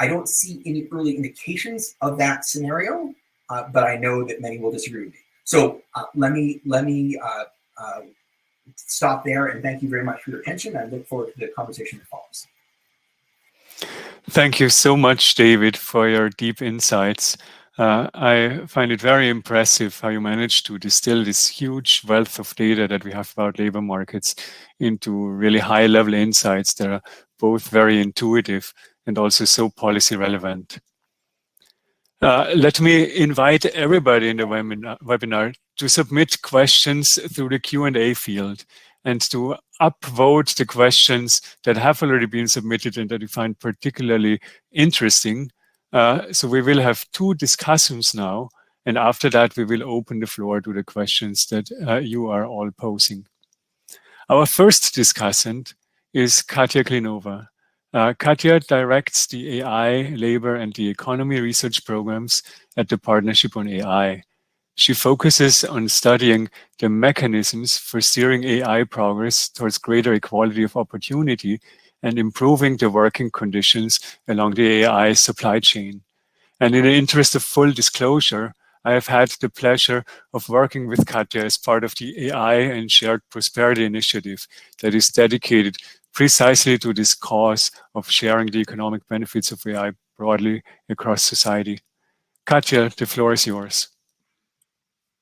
any early indications of that scenario, but I know that many will disagree with me. So let me stop there, and thank you very much for your attention. I look forward to the conversation that follows. Thank you so much, David, for your deep insights. I find it very impressive how you managed to distill this huge wealth of data that we have about labor markets into really high-level insights that are both very intuitive and also so policy relevant. Let me invite everybody in the webinar to submit questions through the Q&A field and to upvote the questions that have already been submitted and that you find particularly interesting. So we will have 2 discussions now, and after that we will open the floor to the questions that you are all posing. Our first discussant is Katya Klinova. Katya directs the AI, Labor, and the Economy research programs at the Partnership on AI. She focuses on studying the mechanisms for steering AI progress towards greater equality of opportunity and improving the working conditions along the AI supply chain. And in the interest of full disclosure, I have had the pleasure of working with Katya as part of the AI and Shared Prosperity Initiative that is dedicated precisely to this cause of sharing the economic benefits of AI broadly across society. Katya, the floor is yours.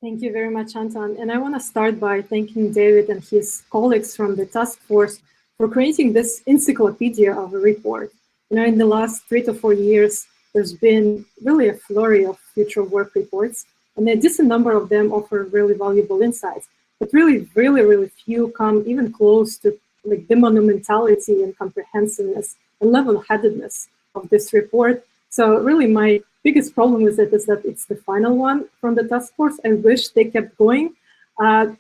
Thank you very much, Anton. And I want to start by thanking David and his colleagues from the task force for creating this encyclopedia of a report. In the last 3 to 4 years, there's been really a flurry of future work reports, and a decent number of them offer really valuable insights. But really, really few come even close to the monumentality and comprehensiveness and level-headedness of this report. So really, my biggest problem with it is that it's the final one from the task force. I wish they kept going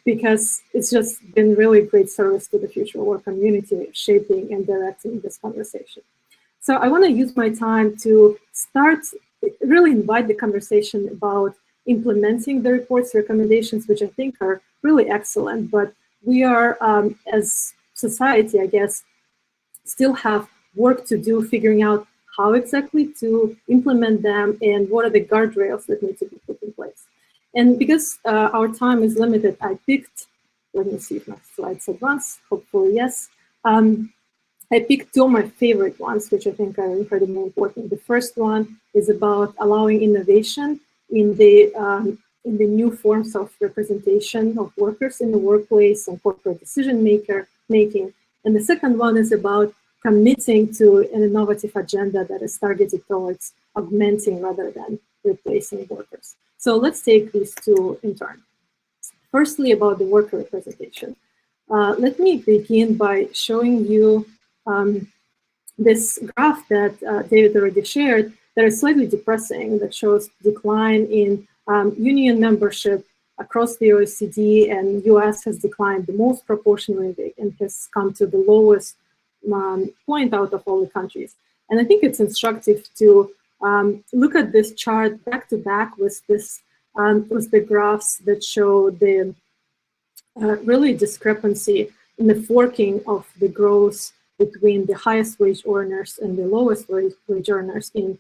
because it's just been really great service to the future work community, shaping and directing this conversation. So I want to use my time to really invite the conversation about implementing the report's recommendations, which I think are really excellent. But we are, as society, I guess, still have work to do figuring out how exactly to implement them and what are the guardrails that need to be put in place. And because our time is limited, I picked, let me see if my slides advance, hopefully yes. I picked 2 of my favorite ones, which I think are incredibly important. The first one is about allowing innovation in the new forms of representation of workers in the workplace and corporate decision making. And the second one is about committing to an innovative agenda that is targeted towards augmenting rather than replacing workers. So let's take these 2 in turn. Firstly, about the worker representation. Let me begin by showing you this graph that David already shared that is slightly depressing, that shows decline in union membership across the OECD, and US has declined the most proportionally and has come to the lowest point out of all the countries. And I think it's instructive to look at this chart back to back with this with the graphs that show the really discrepancy in the forking of the growth between the highest wage earners and the lowest wage earners in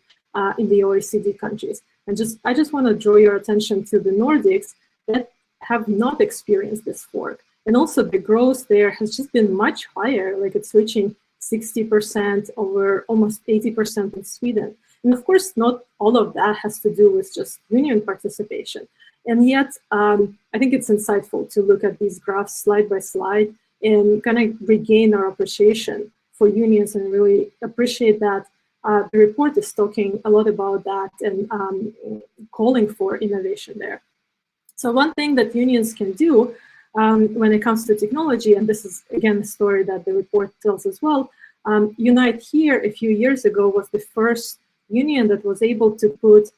the OECD countries. And I just want to draw your attention to the Nordics that have not experienced this fork. And also the growth there has just been much higher, like it's reaching 60% over almost 80% in Sweden. And of course, not all of that has to do with just union participation. And yet, I think it's insightful to look at these graphs slide by slide and kind of regain our appreciation for unions and really appreciate that the report is talking a lot about that and calling for innovation there. So one thing that unions can do when it comes to technology, and this is again a story that the report tells as well, Unite Here a few years ago was the first union that was able to put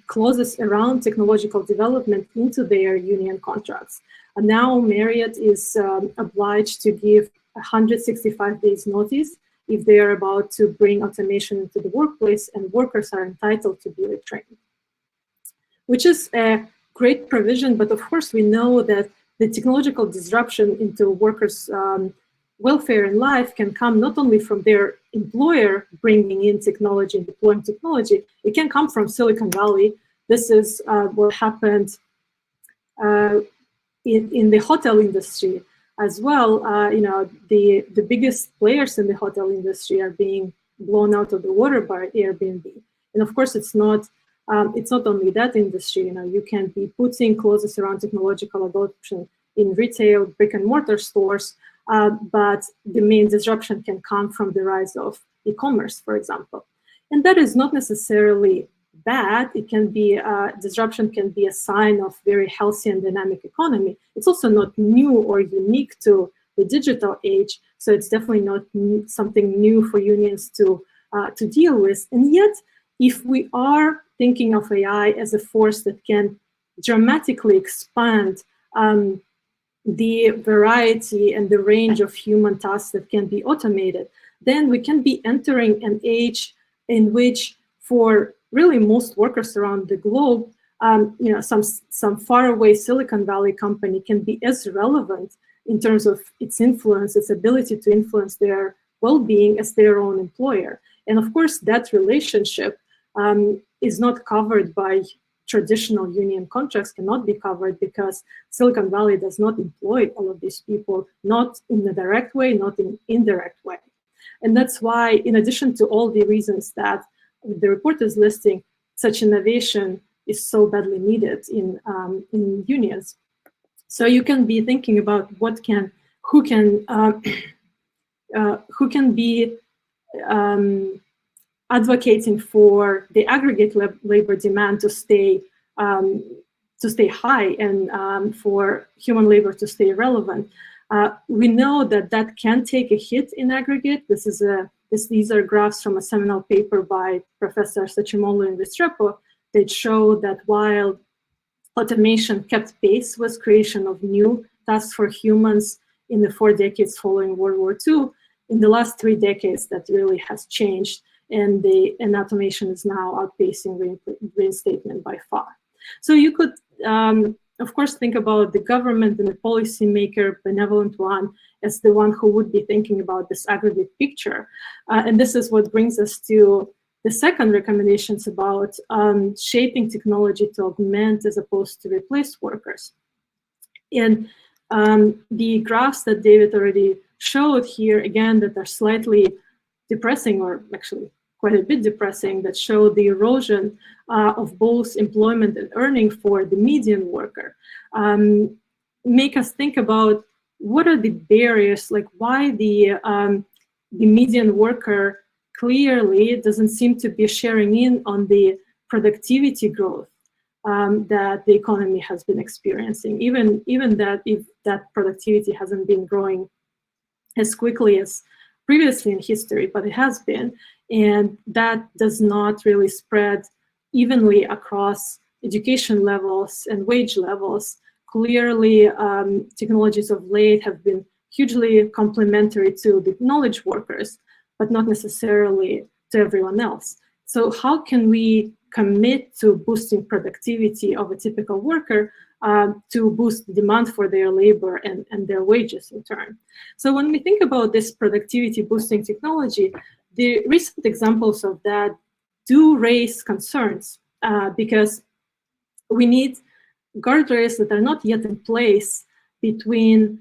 clauses around technological development into their union contracts. And now Marriott is obliged to give 165 days notice if they are about to bring automation into the workplace, and workers are entitled to be retrained, which is a great provision. But of course, we know that the technological disruption into workers' welfare and life can come not only from their employer bringing in technology and deploying technology, it can come from Silicon Valley. This is what happened in the hotel industry as well. The biggest players in the hotel industry are being blown out of the water by Airbnb. And of course, it's not only that industry. You can be putting clauses around technological adoption in retail, brick and mortar stores, but the main disruption can come from the rise of e-commerce, for example. And that is not necessarily bad. It can be, disruption can be a sign of very healthy and dynamic economy. It's also not new or unique to the digital age, so it's definitely not something new for unions to deal with. And yet, if we are thinking of AI as a force that can dramatically expand the variety and the range of human tasks that can be automated, then we can be entering an age in which, for really most workers around the globe, some faraway Silicon Valley company can be as relevant in terms of its influence, its ability to influence their well-being as their own employer. And of course, that relationship is not covered by traditional union contracts, cannot be covered because Silicon Valley does not employ all of these people, not in a direct way, not in indirect way. And that's why, in addition to all the reasons that the report is listing, such innovation is so badly needed in unions. So you can be thinking about who can be advocating for the aggregate labor demand to stay high and for human labor to stay relevant. We know that can take a hit in aggregate. These are graphs from a seminal paper by Professor Sachimolu and Restrepo that show that while automation kept pace with creation of new tasks for humans in the 4 decades following World War II, in the last 3 decades that really has changed, and automation is now outpacing reinstatement by far. So you could, of course, think about the government and the policymaker, benevolent one, as the one who would be thinking about this aggregate picture. And this is what brings us to the second recommendations about shaping technology to augment as opposed to replace workers. And the graphs that David already showed here, again, that are slightly depressing, or actually quite a bit depressing, that show the erosion of both employment and earning for the median worker, make us think about what are the barriers, like why the median worker clearly doesn't seem to be sharing in on the productivity growth that the economy has been experiencing, even that if that productivity hasn't been growing as quickly as previously in history, but it has been, and that does not really spread evenly across education levels and wage levels. Clearly, technologies of late have been hugely complementary to the knowledge workers, but not necessarily to everyone else. So how can we commit to boosting productivity of a typical worker to boost demand for their labor and their wages in turn? So when we think about this productivity boosting technology, the recent examples of that do raise concerns because we need guardrails that are not yet in place between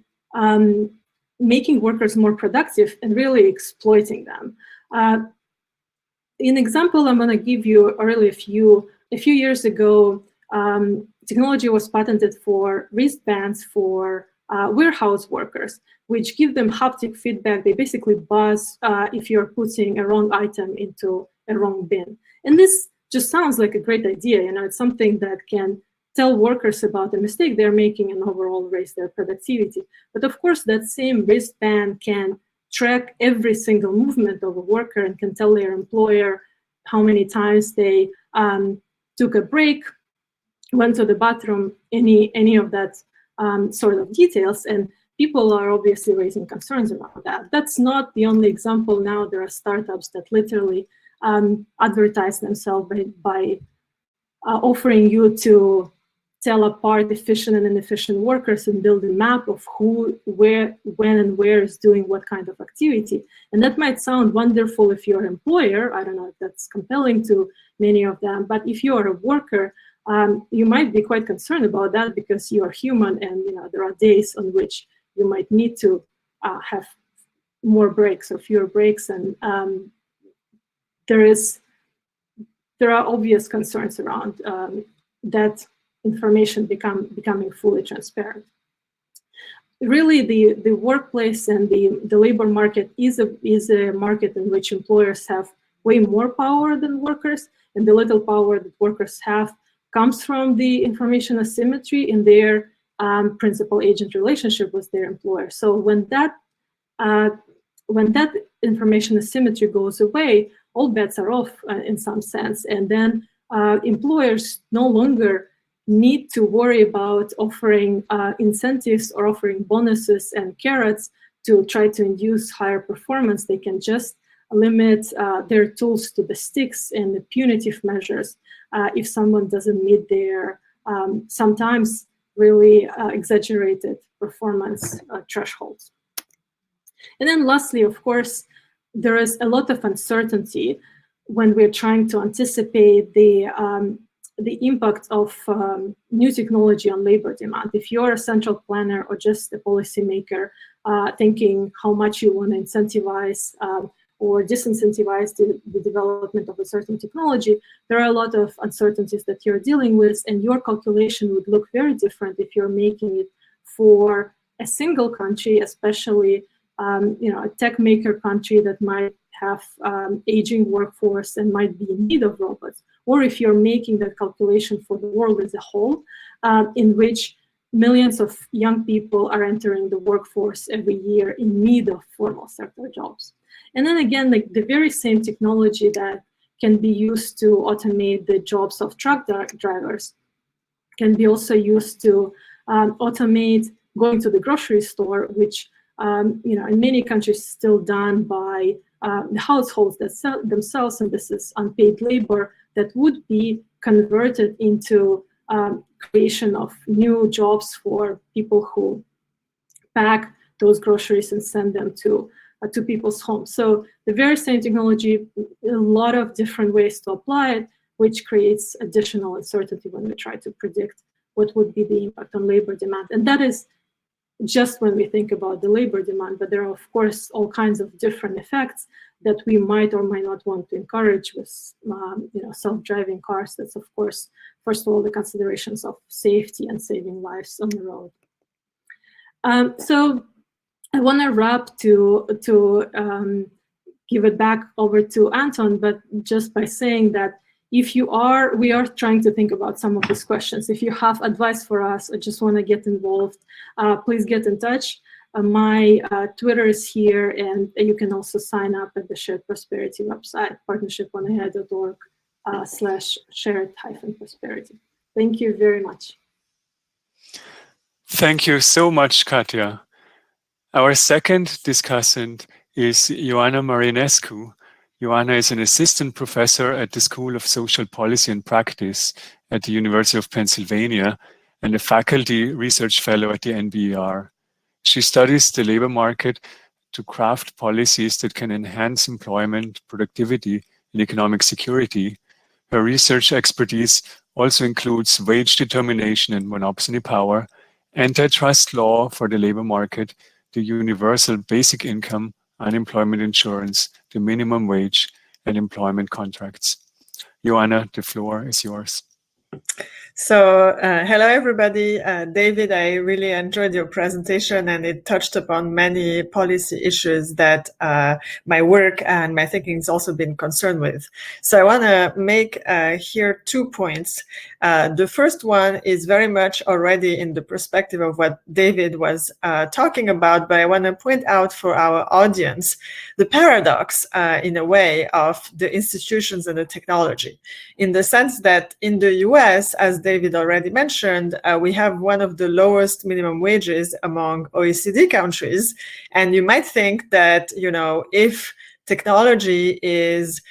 making workers more productive and really exploiting them. An example I'm going to give you a few years ago, technology was patented for wristbands for warehouse workers, which give them haptic feedback. They basically buzz if you're putting a wrong item into a wrong bin. And this just sounds like a great idea. You know, it's something that can tell workers about the mistake they're making and overall raise their productivity. But of course, that same wristband can track every single movement of a worker and can tell their employer how many times they took a break, went to the bathroom, any of that sort of details. And people are obviously raising concerns about that. That's not the only example. Now there are startups that literally advertise themselves by offering you to tell apart efficient and inefficient workers and build a map of who, where, when, and where is doing what kind of activity. And that might sound wonderful if you're an employer. I don't know if that's compelling to many of them, but if you are a worker, you might be quite concerned about that because you are human, and there are days on which you might need to have more breaks or fewer breaks, and there are obvious concerns around that information becoming fully transparent. Really, the workplace and the labor market is a market in which employers have way more power than workers, and the little power that workers have comes from the information asymmetry in their principal-agent relationship with their employer. So when that information asymmetry goes away, all bets are off in some sense, and then employers no longer need to worry about offering incentives or offering bonuses and carrots to try to induce higher performance. They can just limit their tools to the sticks and the punitive measures if someone doesn't meet their sometimes really exaggerated performance thresholds. And then lastly, of course, there is a lot of uncertainty when we're trying to anticipate the impact of new technology on labor demand. If you're a central planner or just a policymaker thinking how much you want to incentivize or disincentivize the development of a certain technology, there are a lot of uncertainties that you're dealing with, and your calculation would look very different if you're making it for a single country, especially a tech maker country that might have aging workforce and might be in need of robots, or if you're making that calculation for the world as a whole, in which millions of young people are entering the workforce every year in need of formal sector jobs. And then again, like the very same technology that can be used to automate the jobs of truck drivers can be also used to automate going to the grocery store, which in many countries still done by the households themselves, and this is unpaid labor that would be converted into creation of new jobs for people who pack those groceries and send them to people's homes. So the very same technology, a lot of different ways to apply it, which creates additional uncertainty when we try to predict what would be the impact on labor demand. And that is just when we think about the labor demand, but there are, of course, all kinds of different effects that we might or might not want to encourage with self-driving cars. That's, of course, first of all, the considerations of safety and saving lives on the road. So I want to wrap to give it back over to Anton, but just by saying that if you are, we are trying to think about some of these questions. If you have advice for us or just want to get involved, please get in touch. My Twitter is here, and you can also sign up at the Shared Prosperity website, partnership-on-AI.org/shared-prosperity. Thank you very much. Thank you so much, Katja. Our second discussant is Ioana Marinescu. Ioana is an assistant professor at the School of Social Policy and Practice at the University of Pennsylvania and a faculty research fellow at the NBER. She studies the labor market to craft policies that can enhance employment, productivity, and economic security. Her research expertise also includes wage determination and monopoly power, antitrust law for the labor market, the universal basic income, unemployment insurance, the minimum wage, and employment contracts. Ioana, the floor is yours. So hello, everybody. David, I really enjoyed your presentation, and it touched upon many policy issues that my work and my thinking has also been concerned with. So I want to make here 2 points. The first one is very much already in the perspective of what David was talking about, but I want to point out for our audience the paradox, in a way, of the institutions and the technology, in the sense that in the US, as David already mentioned, we have one of the lowest minimum wages among OECD countries. And you might think that, you know, if technology is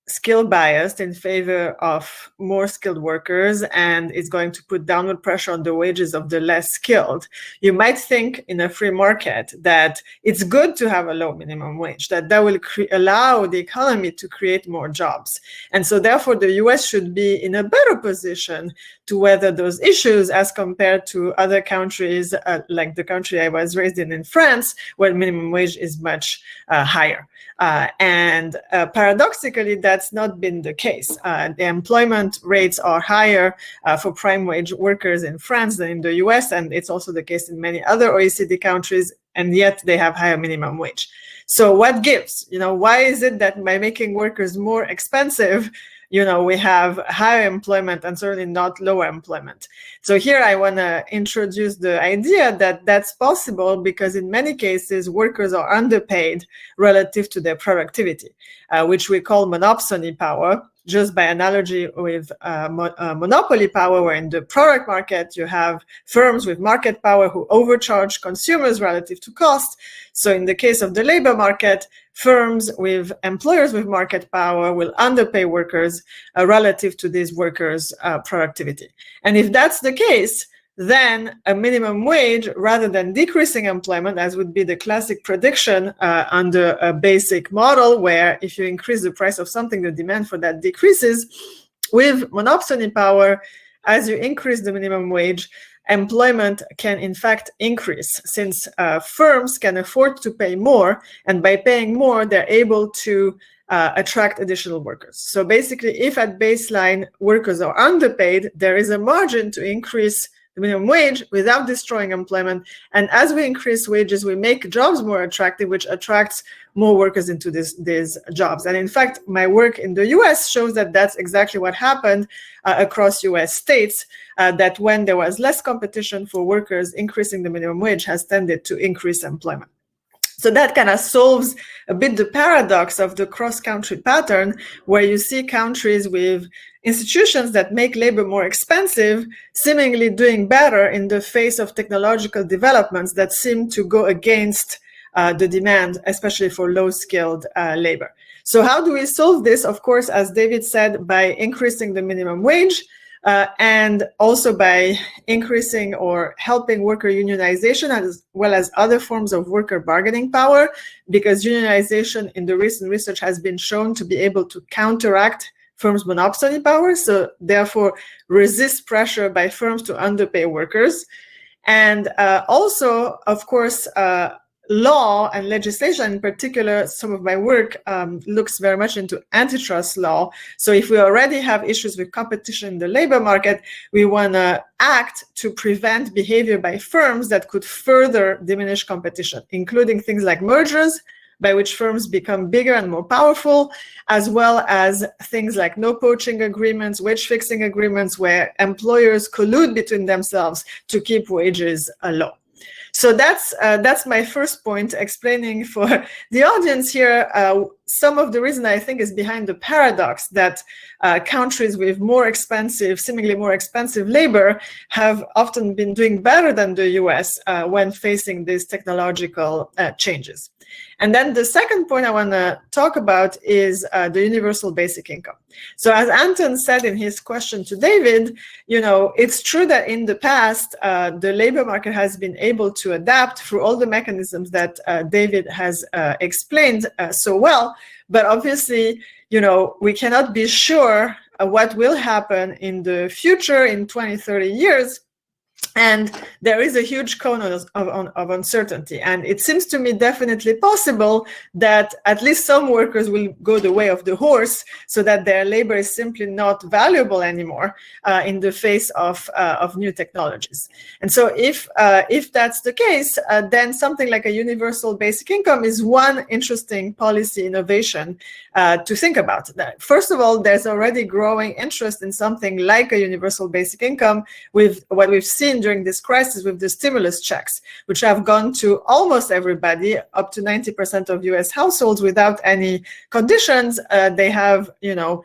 skill biased in favor of more skilled workers and is going to put downward pressure on the wages of the less skilled, you might think in a free market that it's good to have a low minimum wage, that will allow the economy to create more jobs. And so therefore the US should be in a better position to weather those issues as compared to other countries, like the country I was raised in France, where minimum wage is much higher. And paradoxically, that's not been the case. The employment rates are higher for prime wage workers in France than in the US, and it's also the case in many other OECD countries, and yet they have higher minimum wage. So what gives? You know, why is it that by making workers more expensive, you know, we have higher employment and certainly not lower employment? So here I want to introduce the idea that that's possible because in many cases, workers are underpaid relative to their productivity, which we call monopsony power. Just by analogy with monopoly power, where in the product market, you have firms with market power who overcharge consumers relative to cost. So in the case of the labor market, firms with employers with market power will underpay workers relative to these workers' productivity. And if that's the case, then a minimum wage, rather than decreasing employment, as would be the classic prediction under a basic model, where if you increase the price of something, the demand for that decreases, with monopsony power, as you increase the minimum wage, employment can in fact increase, since firms can afford to pay more, and by paying more, they're able to attract additional workers. So basically, if at baseline workers are underpaid, there is a margin to increase the minimum wage without destroying employment. And as we increase wages, we make jobs more attractive, which attracts more workers into these jobs. And in fact, my work in the US shows that that's exactly what happened across US states, that when there was less competition for workers, increasing the minimum wage has tended to increase employment. So that kind of solves a bit the paradox of the cross-country pattern, where you see countries with institutions that make labor more expensive seemingly doing better in the face of technological developments that seem to go against the demand, especially for low-skilled labor. So how do we solve this? Of course, as David said, by increasing the minimum wage, and also by increasing or helping worker unionization, as well as other forms of worker bargaining power, because unionization in the recent research has been shown to be able to counteract firms' monopsony power, so therefore resist pressure by firms to underpay workers. And also, of course, law and legislation, in particular, some of my work looks very much into antitrust law. So if we already have issues with competition in the labor market, we want to act to prevent behavior by firms that could further diminish competition, including things like mergers, by which firms become bigger and more powerful, as well as things like no poaching agreements, wage fixing agreements, where employers collude between themselves to keep wages low. So that's my first point, explaining for the audience here some of the reason I think is behind the paradox that countries with more expensive, seemingly more expensive labor have often been doing better than the US when facing these technological changes. And then the second point I want to talk about is the universal basic income. So as Anton said in his question to David, you know, it's true that in the past, the labor market has been able to adapt through all the mechanisms that David has explained so well. But obviously, you know, we cannot be sure what will happen in the future in 20, 30 years. And there is a huge cone of uncertainty. And it seems to me definitely possible that at least some workers will go the way of the horse, so that their labor is simply not valuable anymore in the face of new technologies. And so if that's the case, then something like a universal basic income is one interesting policy innovation to think about. First of all, there's already growing interest in something like a universal basic income, with what we've seen during this crisis with the stimulus checks, which have gone to almost everybody, up to 90% of US households without any conditions. They have, you know,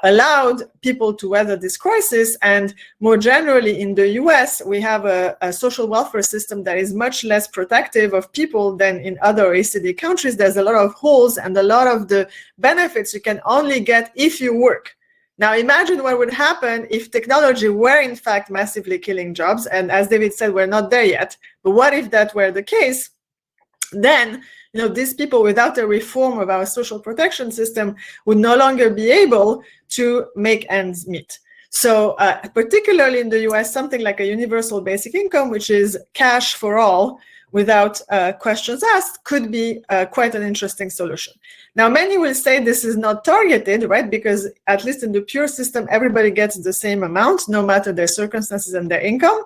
allowed people to weather this crisis. And more generally in the US, we have a social welfare system that is much less protective of people than in other OECD countries. There's a lot of holes, and a lot of the benefits you can only get if you work. Now, imagine what would happen if technology were in fact massively killing jobs. And as David said, we're not there yet. But what if that were the case? Then, you know, these people, without a reform of our social protection system, would no longer be able to make ends meet. So particularly in the US, something like a universal basic income, which is cash for all, without questions asked, could be quite an interesting solution. Now, many will say this is not targeted, right? Because at least in the pure system, everybody gets the same amount, no matter their circumstances and their income.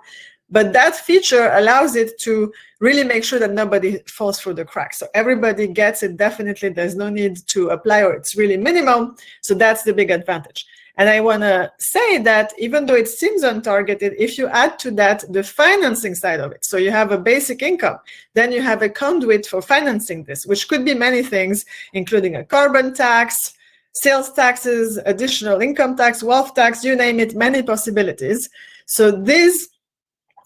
But that feature allows it to really make sure that nobody falls through the cracks. So everybody gets it, definitely. There's no need to apply, or it's really minimum. So that's the big advantage. And I want to say that even though it seems untargeted, if you add to that the financing side of it, so you have a basic income, then you have a conduit for financing this, which could be many things, including a carbon tax, sales taxes, additional income tax, wealth tax, you name it, many possibilities. So these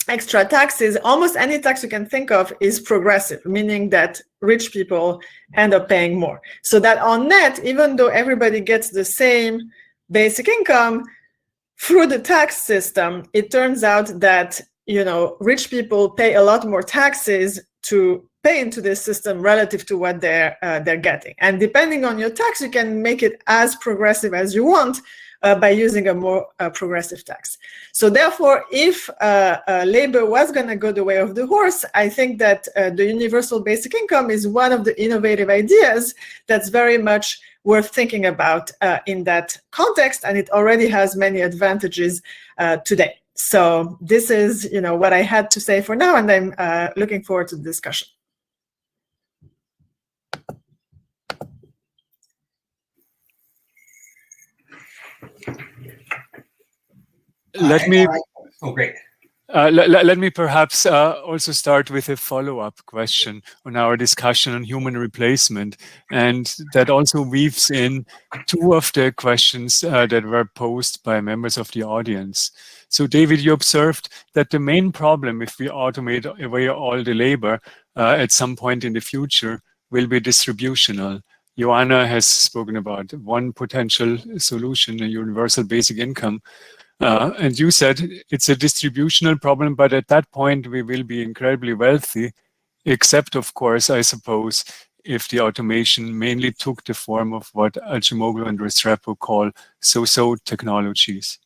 extra taxes, almost any tax you can think of, is progressive, meaning that rich people end up paying more. So that on net, even though everybody gets the same basic income, through the tax system, it turns out that, you know, rich people pay a lot more taxes to pay into this system relative to what they're getting. And depending on your tax, you can make it as progressive as you want by using a more progressive tax. So therefore, if labor was going to go the way of the horse, I think that the universal basic income is one of the innovative ideas that's very much worth thinking about in that context, and it already has many advantages today. So this is, you know, what I had to say for now, and I'm looking forward to the discussion. Let me. Oh, great. Let me perhaps also start with a follow-up question on our discussion on human replacement, and that also weaves in two of the questions that were posed by members of the audience. So, David, you observed that the main problem, if we automate away all the labor at some point in the future, will be distributional. Joanna has spoken about one potential solution, a universal basic income. And you said it's a distributional problem, but at that point we will be incredibly wealthy, except, of course, I suppose, if the automation mainly took the form of what Acemoglu and Restrepo call so-so technologies.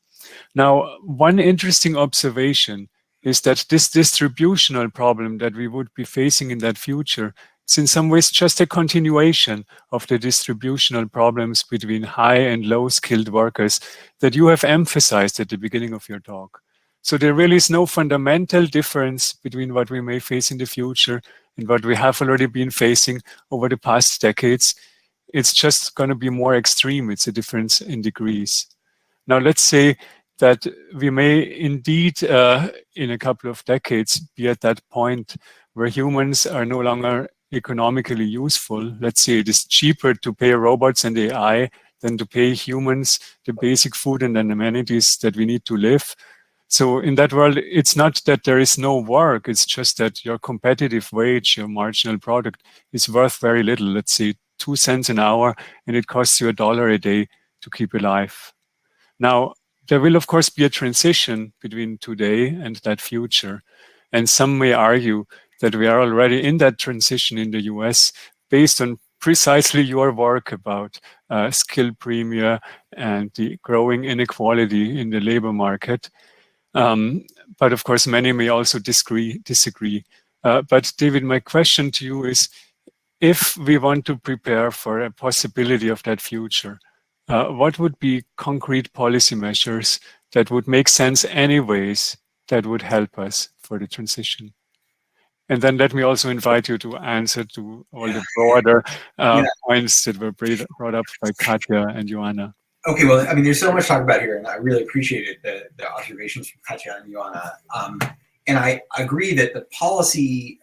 Now, one interesting observation is that this distributional problem that we would be facing in that future is in some ways just a continuation of the distributional problems between high and low skilled workers that you have emphasized at the beginning of your talk. So there really is no fundamental difference between what we may face in the future and what we have already been facing over the past decades. It's just going to be more extreme. It's a difference in degrees. Now, let's say that we may indeed, in a couple of decades, be at that point where humans are no longer economically useful. Let's say it is cheaper to pay robots and AI than to pay humans the basic food and amenities that we need to live. So in that world, it's not that there is no work. It's just that your competitive wage, your marginal product, is worth very little. Let's say 2 cents an hour, and it costs you $1 a day to keep alive. Now, there will, of course, be a transition between today and that future. And some may argue that we are already in that transition in the US based on precisely your work about skill premia and the growing inequality in the labor market. But of course, many may also disagree. But David, my question to you is, if we want to prepare for a possibility of that future, what would be concrete policy measures that would make sense anyways that would help us for the transition? And then let me also invite you to answer to all the broader points that were brought up by Katja and Joanna. Okay, well, I mean, there's so much to talk about here, and I really appreciated the observations from Katja and Joanna. And I agree that the policy,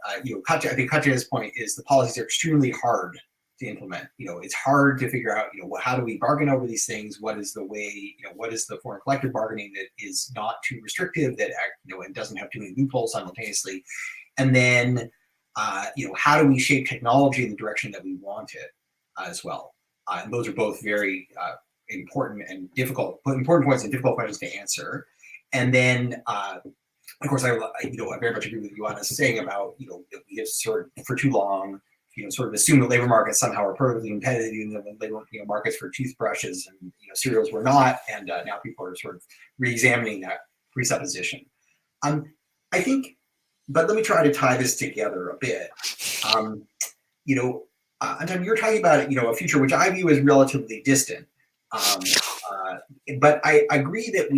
Katja, I think Katja's point is the policies are extremely hard to implement. It's hard to figure out, how do we bargain over these things? What is the way, what is the form of collective bargaining that is not too restrictive, that, and doesn't have too many loopholes simultaneously? And then, how do we shape technology in the direction that we want it as well? And those are both very important and difficult, important points and difficult questions to answer. And then, of course, I very much agree with Joanna saying about, that we have sort of for too long, sort of assumed the labor markets somehow are perfectly competitive, in the labor markets for toothbrushes and cereals were not, and now people are sort of re-examining that presupposition. I think, but let me try to tie this together a bit. Anton, you're talking about a future which I view as relatively distant. But I agree that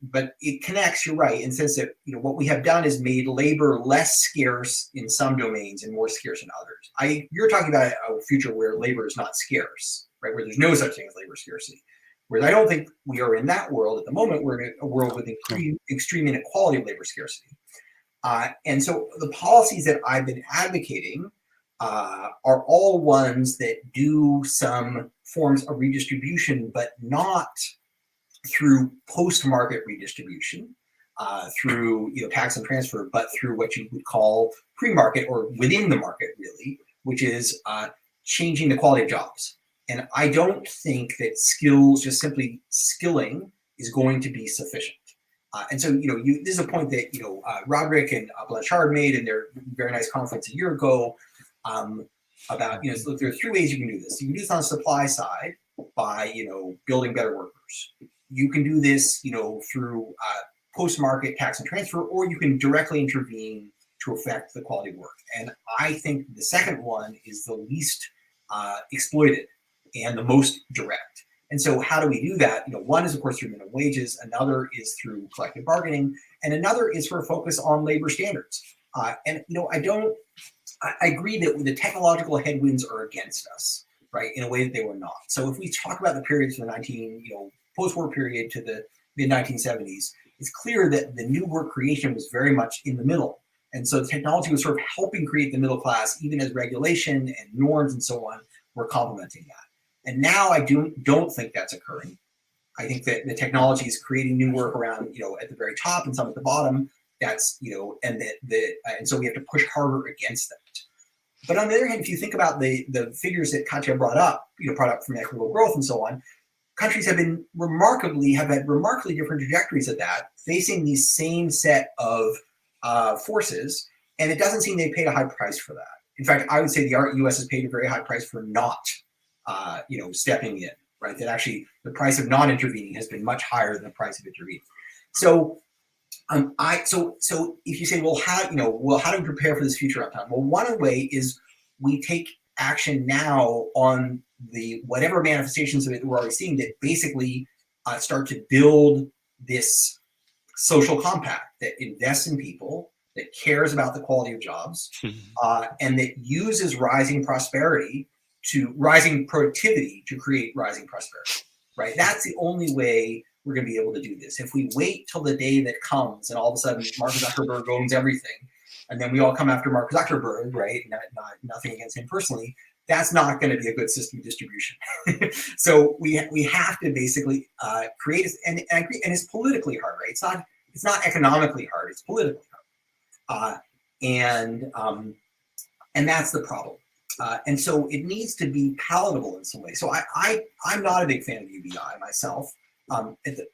but it connects, you're right, in the sense that, what we have done is made labor less scarce in some domains and more scarce in others. You're talking about a future where labor is not scarce, right? Where there's no such thing as labor scarcity. Whereas I don't think we are in that world at the moment. We're in a world with extreme inequality of labor scarcity. And so the policies that I've been advocating are all ones that do some forms of redistribution, but not through post-market redistribution, through tax and transfer, but through what you would call pre-market or within the market, really, which is changing the quality of jobs. And I don't think that just simply skilling is going to be sufficient. And so, this is a point that, Roderick and Blanchard made in their very nice conference a year ago, about, so there are 3 ways you can do this. You can do this on the supply side by, building better workers. You can do this, through post-market tax and transfer, or you can directly intervene to affect the quality of work. And I think the second one is the least exploited and the most direct. And so how do we do that? One is, of course, through minimum wages. Another is through collective bargaining. And another is for a focus on labor standards. And, I agree that the technological headwinds are against us, right, in a way that they were not. So if we talk about the periods from the post-war period to the mid-1970s, it's clear that the new work creation was very much in the middle. And so technology was sort of helping create the middle class, even as regulation and norms and so on were complementing that. And now I don't think that's occurring. I think that the technology is creating new work around, at the very top and some at the bottom. That's, and so we have to push harder against that. But on the other hand, if you think about the figures that Katja brought up from equitable growth and so on, countries have had remarkably different trajectories of that, facing these same set of forces, and it doesn't seem they paid a high price for that. In fact, I would say the U.S. has paid a very high price for not, stepping in, right? That actually the price of not intervening has been much higher than the price of intervening. So, so if you say, well, how do we prepare for this future uptime? Well, one way is we take action now on the whatever manifestations of it we're already seeing that basically start to build this social compact that invests in people that cares about the quality of jobs, and that uses rising productivity to create rising prosperity, right? That's the only way we're going to be able to do this. If we wait till the day that comes and all of a sudden Mark Zuckerberg owns everything, and then we all come after Mark Zuckerberg, right? Nothing against him personally. That's not going to be a good system of distribution. So we have to basically create, and it's politically hard, right? It's not economically hard. It's politically hard, and that's the problem. And so it needs to be palatable in some way. So I'm not a big fan of UBI myself.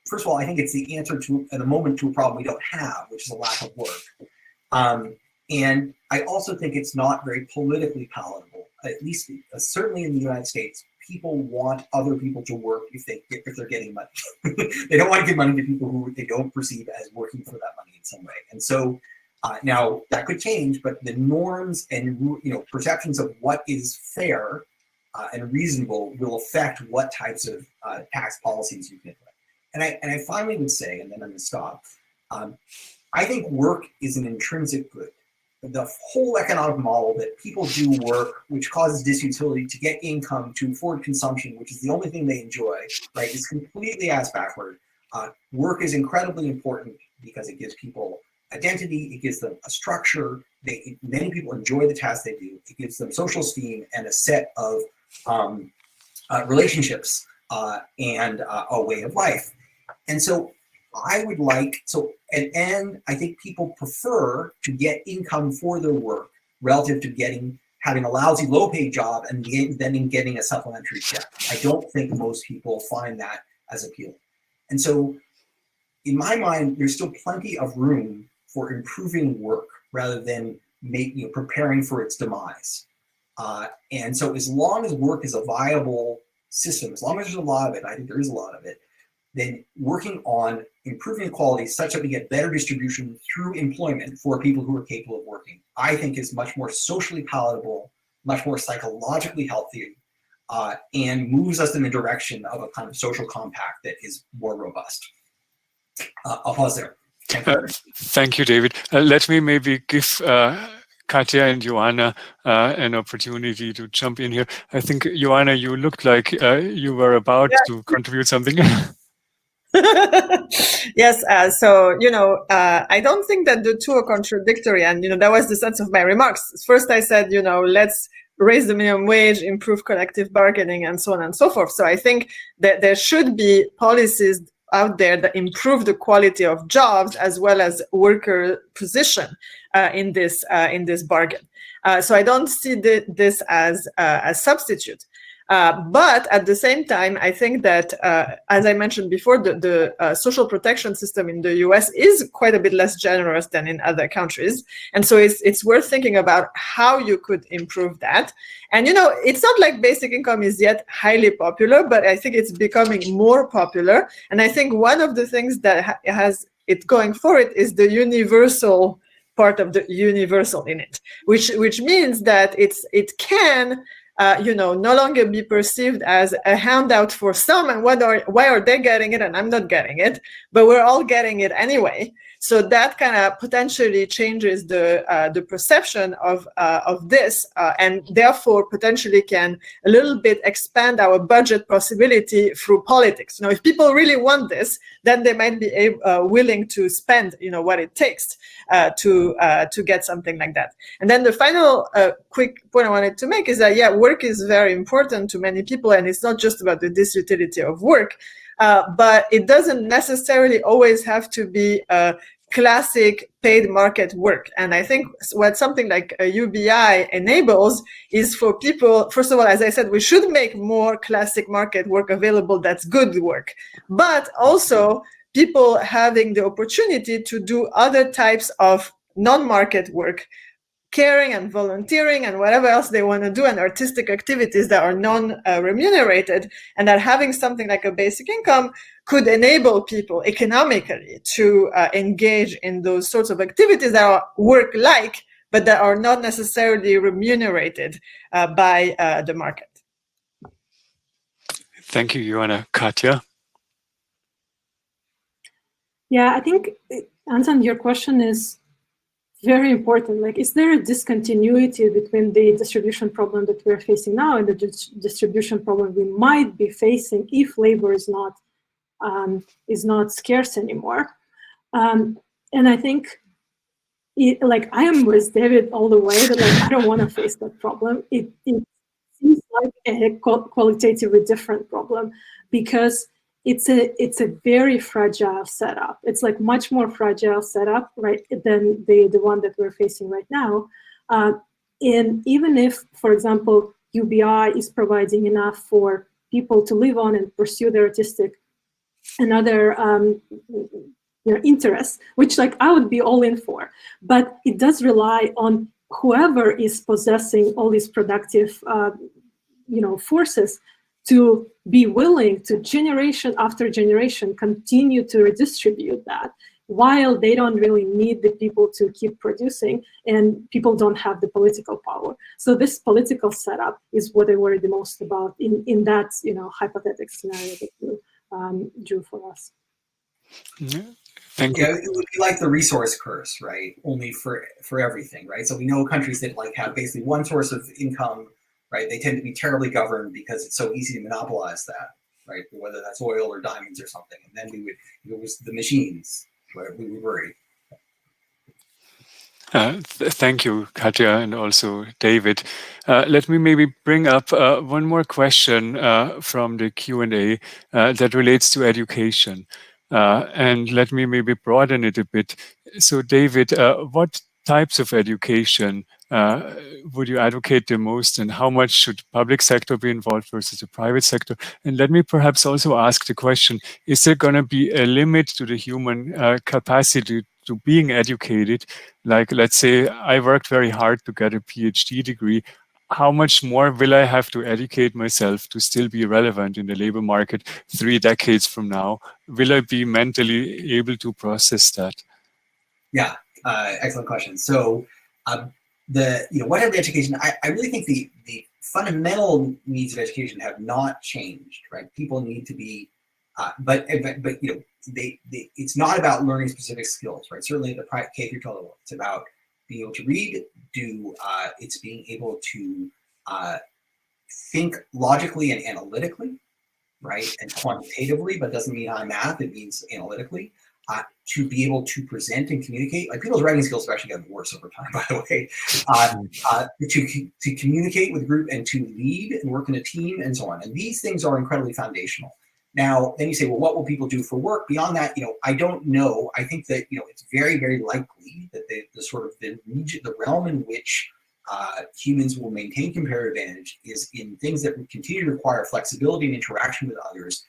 First of all, I think it's the answer to, at the moment, to a problem we don't have, which is a lack of work. And I also think it's not very politically palatable, at least certainly in the United States. People want other people to work if they're getting money. They don't want to give money to people who they don't perceive as working for that money in some way. And so now that could change, but the norms and perceptions of what is fair and reasonable will affect what types of tax policies you can implement. And I finally would say, and then I'm going to stop. I think work is an intrinsic good. The whole economic model that people do work, which causes disutility to get income to afford consumption, which is the only thing they enjoy, right, is completely ass backward. Work is incredibly important because it gives people identity, it gives them a structure. Many people enjoy the tasks they do. It gives them social esteem and a set of relationships and a way of life. And so I would like, and I think people prefer to get income for their work relative to having a lousy low-paid job and then getting a supplementary check. I don't think most people find that as appealing. And so in my mind, there's still plenty of room for improving work rather than preparing for its demise. And so as long as work is a viable system, as long as there's a lot of it, I think there is a lot of it, then working on improving quality such that we get better distribution through employment for people who are capable of working, I think is much more socially palatable, much more psychologically healthy, and moves us in the direction of a kind of social compact that is more robust. I'll pause there. Thank you, David. Let me maybe give Katja and Joanna an opportunity to jump in here. I think, Joanna, you looked like you were about to contribute something. Yes, so I don't think that the two are contradictory, and that was the sense of my remarks. First, I said, let's raise the minimum wage, improve collective bargaining, and so on and so forth. So I think that there should be policies out there that improve the quality of jobs as well as worker position in this bargain. So I don't see this as a substitute. But at the same time, I think that, as I mentioned before, the social protection system in the US is quite a bit less generous than in other countries. And so it's worth thinking about how you could improve that. And, it's not like basic income is yet highly popular, but I think it's becoming more popular. And I think one of the things that has it going for it is the universal part of the universal in it, which means that it can no longer be perceived as a handout for some, and why are they getting it and I'm not getting it, but we're all getting it anyway. So that kind of potentially changes the perception of this, and therefore potentially can a little bit expand our budget possibility through politics. If people really want this, then they might be willing to spend what it takes to get something like that. And then the final quick point I wanted to make is that work is very important to many people, and it's not just about the disutility of work. But it doesn't necessarily always have to be classic paid market work. And I think what something like a UBI enables is for people, first of all, as I said, we should make more classic market work available that's good work, but also people having the opportunity to do other types of non-market work, caring and volunteering and whatever else they want to do, and artistic activities that are non-remunerated, and that having something like a basic income could enable people economically to engage in those sorts of activities that are work-like, but that are not necessarily remunerated by the market. Thank you, Joanna. Katja? Yeah, I think, Anton, your question is very important. Like, is there a discontinuity between the distribution problem that we're facing now and the distribution problem we might be facing if labor is not scarce anymore? And I think, like, I am with David all the way that, like, I don't want to face that problem. It seems like a qualitatively different problem because it's a very fragile setup. It's like much more fragile setup, right, than the one that we're facing right now. And even if, for example, UBI is providing enough for people to live on and pursue their artistic and other interests, which, like, I would be all in for, but it does rely on whoever is possessing all these productive forces to be willing to, generation after generation, continue to redistribute that, while they don't really need the people to keep producing and people don't have the political power. So this political setup is what I worry the most about in that hypothetical scenario that you drew for us. Yeah. Thank you. Yeah, it would be like the resource curse, right? Only for everything, right? So we know countries that like have basically one source of income, right? They tend to be terribly governed because it's so easy to monopolize that, right? Whether that's oil or diamonds or something. And then it was the machines, where we would worry. Thank you, Katja, and also David. Let me maybe bring up one more question from the Q&A that relates to education. And let me maybe broaden it a bit. So, David, what types of education would you advocate the most, and how much should public sector be involved versus the private sector? And let me perhaps also ask the question, is there going to be a limit to the human capacity to being educated? Like, let's say I worked very hard to get a PhD degree. How much more will I have to educate myself to still be relevant in the labor market 3 decades from now? Will I be mentally able to process that? Yeah, excellent question. So what type of education? I really think the fundamental needs of education have not changed, right? People need to be, but it's not about learning specific skills, right? Certainly the K through 12 level, it's about being able to read, it's being able to think logically and analytically, right? And quantitatively, but doesn't mean high math, it means analytically. To be able to present and communicate, like people's writing skills have actually gotten worse over time, by the way. To communicate with a group and to lead and work in a team and so on. And these things are incredibly foundational. Now, then you say, well, what will people do for work beyond that? I don't know. I think that it's very, very likely that the realm in which humans will maintain comparative advantage is in things that continue to require flexibility and interaction with others,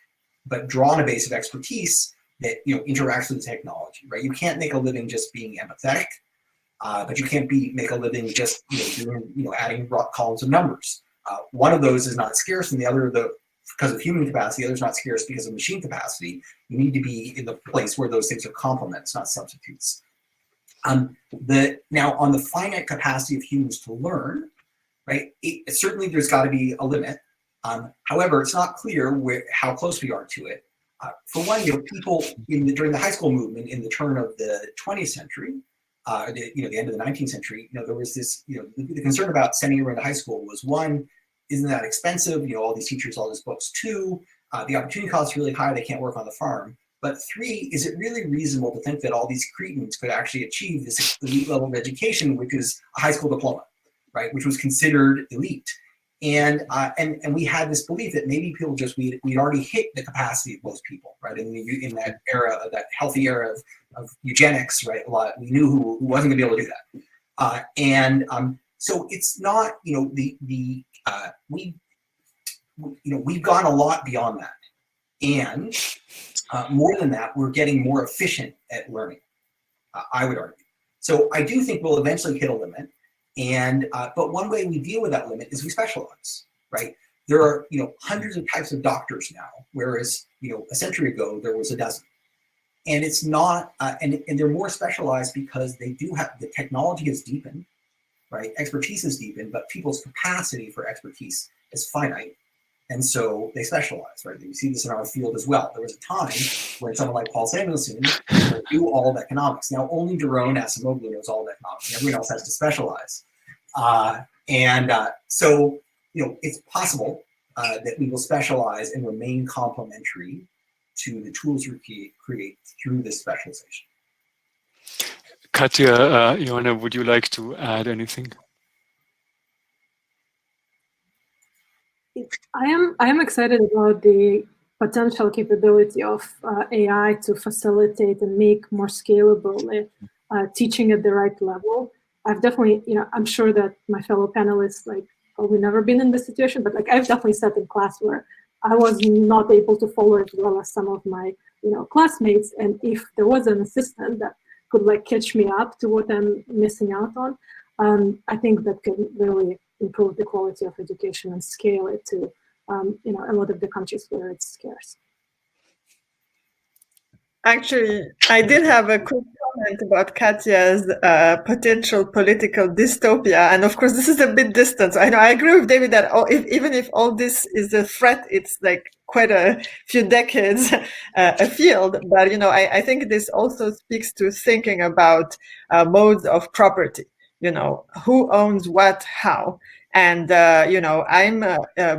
but draw on a base of expertise that interacts with technology, right? You can't make a living just being empathetic, but you can't make a living just doing adding columns of numbers. One of those is not scarce, and the other, because of human capacity, the other is not scarce because of machine capacity. You need to be in the place where those things are complements, not substitutes. Now, on the finite capacity of humans to learn, right? Certainly, there's got to be a limit. However, it's not clear how close we are to it. For one, people during the high school movement in the turn of the 20th century, the end of the 19th century, there was this, the concern about sending everyone to high school was, one, isn't that expensive? All these teachers, all these books. Two, the opportunity cost is really high. They can't work on the farm. But three, is it really reasonable to think that all these cretins could actually achieve this elite level of education, which is a high school diploma, right? Which was considered elite. And we had this belief that maybe people we'd already hit the capacity of most people, right? In that era, that healthy era of eugenics, right? We knew who wasn't going to be able to do that. So it's not, we've gone a lot beyond that. And more than that, we're getting more efficient at learning, I would argue. So I do think we'll eventually hit a limit. But one way we deal with that limit is we specialize, right? There are, hundreds of types of doctors now, whereas, a century ago, there was a dozen. And it's not, and they're more specialized because they do have, the technology has deepened, right? Expertise is deepened, but people's capacity for expertise is finite. And so they specialize, right? You see this in our field as well. There was a time when someone like Paul Samuelson knew all of economics. Now only Daron Acemoglu knows all of economics, and everyone else has to specialize. So, it's possible that we will specialize and remain complementary to the tools we create through this specialization. Katja, Joanna, would you like to add anything? I am excited about the potential capability of AI to facilitate and make more scalable teaching at the right level. I've definitely, I'm sure that my fellow panelists probably never been in this situation, but I've definitely sat in class where I was not able to follow as well as some of my classmates, and if there was an assistant that could catch me up to what I'm missing out on, I think that can really improve the quality of education and scale it to a lot of the countries where it's scarce. Actually, I did have a quick comment about Katya's potential political dystopia, and of course, this is a bit distant. So I agree with David that even if all this is a threat, it's quite a few decades afield. But I think this also speaks to thinking about modes of property. Who owns what, how. And, I'm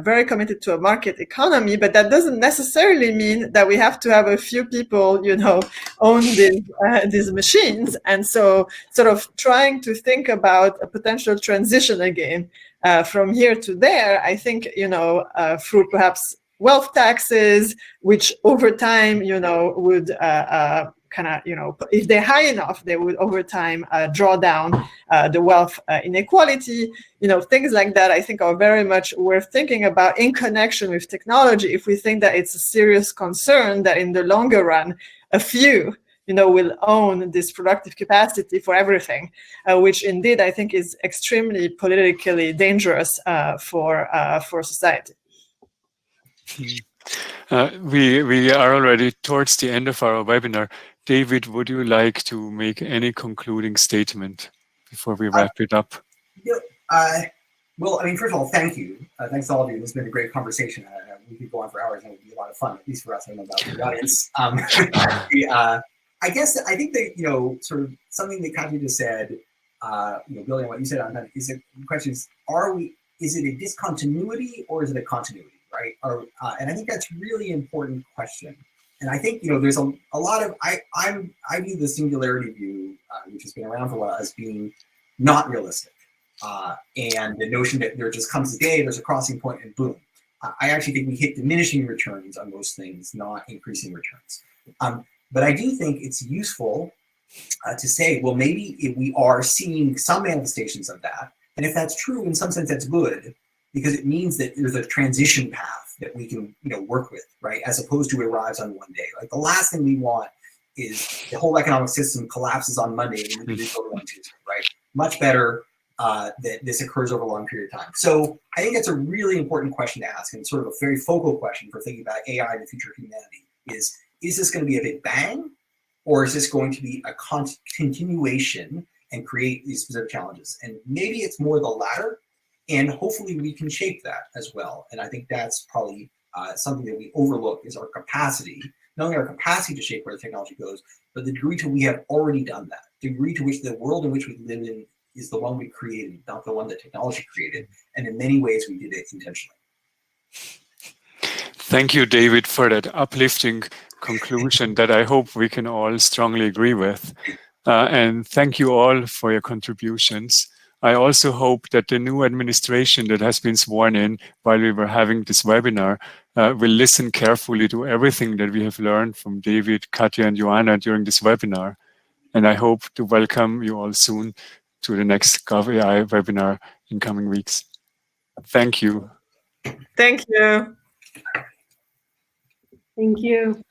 very committed to a market economy, but that doesn't necessarily mean that we have to have a few people, own these machines. And so sort of trying to think about a potential transition again from here to there, I think, through perhaps wealth taxes, which over time, would if they're high enough, they would over time draw down the wealth inequality, things like that, I think are very much worth thinking about in connection with technology if we think that it's a serious concern that in the longer run, a few, will own this productive capacity for everything, which indeed I think is extremely politically dangerous for society. We are already towards the end of our webinar. David, would you like to make any concluding statement before we wrap it up? Well, first of all, thank you. Thanks to all of you. This has been a great conversation. We could go on for hours and it would be a lot of fun, at least for us. I don't know about the audience. I think that, sort of something that Katja just said, building on what you said, is the question is it a discontinuity or is it a continuity, right? And I think that's really important question. And I think, there's a lot of, I view the singularity view, which has been around for a while, as being not realistic. And the notion that there just comes a day, there's a crossing point and boom. I actually think we hit diminishing returns on most things, not increasing returns. But I do think it's useful to say, well, maybe if we are seeing some manifestations of that, and if that's true, in some sense, that's good, because it means that there's a transition path that we can, work with, right? As opposed to it arrives on one day. The last thing we want is the whole economic system collapses on Monday and we rebuild on Tuesday, right? Much better that this occurs over a long period of time. So I think that's a really important question to ask, and sort of a very focal question for thinking about AI and the future of humanity is this going to be a big bang, or is this going to be a continuation and create these specific challenges? And maybe it's more the latter, and hopefully we can shape that as well. And I think that's probably something that we overlook is our capacity, not only our capacity to shape where the technology goes, but the degree to which we have already done that, the degree to which the world in which we live in is the one we created, not the one that technology created. And in many ways, we did it intentionally. Thank you, David, for that uplifting conclusion that I hope we can all strongly agree with. And thank you all for your contributions. I also hope that the new administration that has been sworn in while we were having this webinar will listen carefully to everything that we have learned from David, Katja, and Joanna during this webinar. And I hope to welcome you all soon to the next GovAI webinar in coming weeks. Thank you. Thank you. Thank you.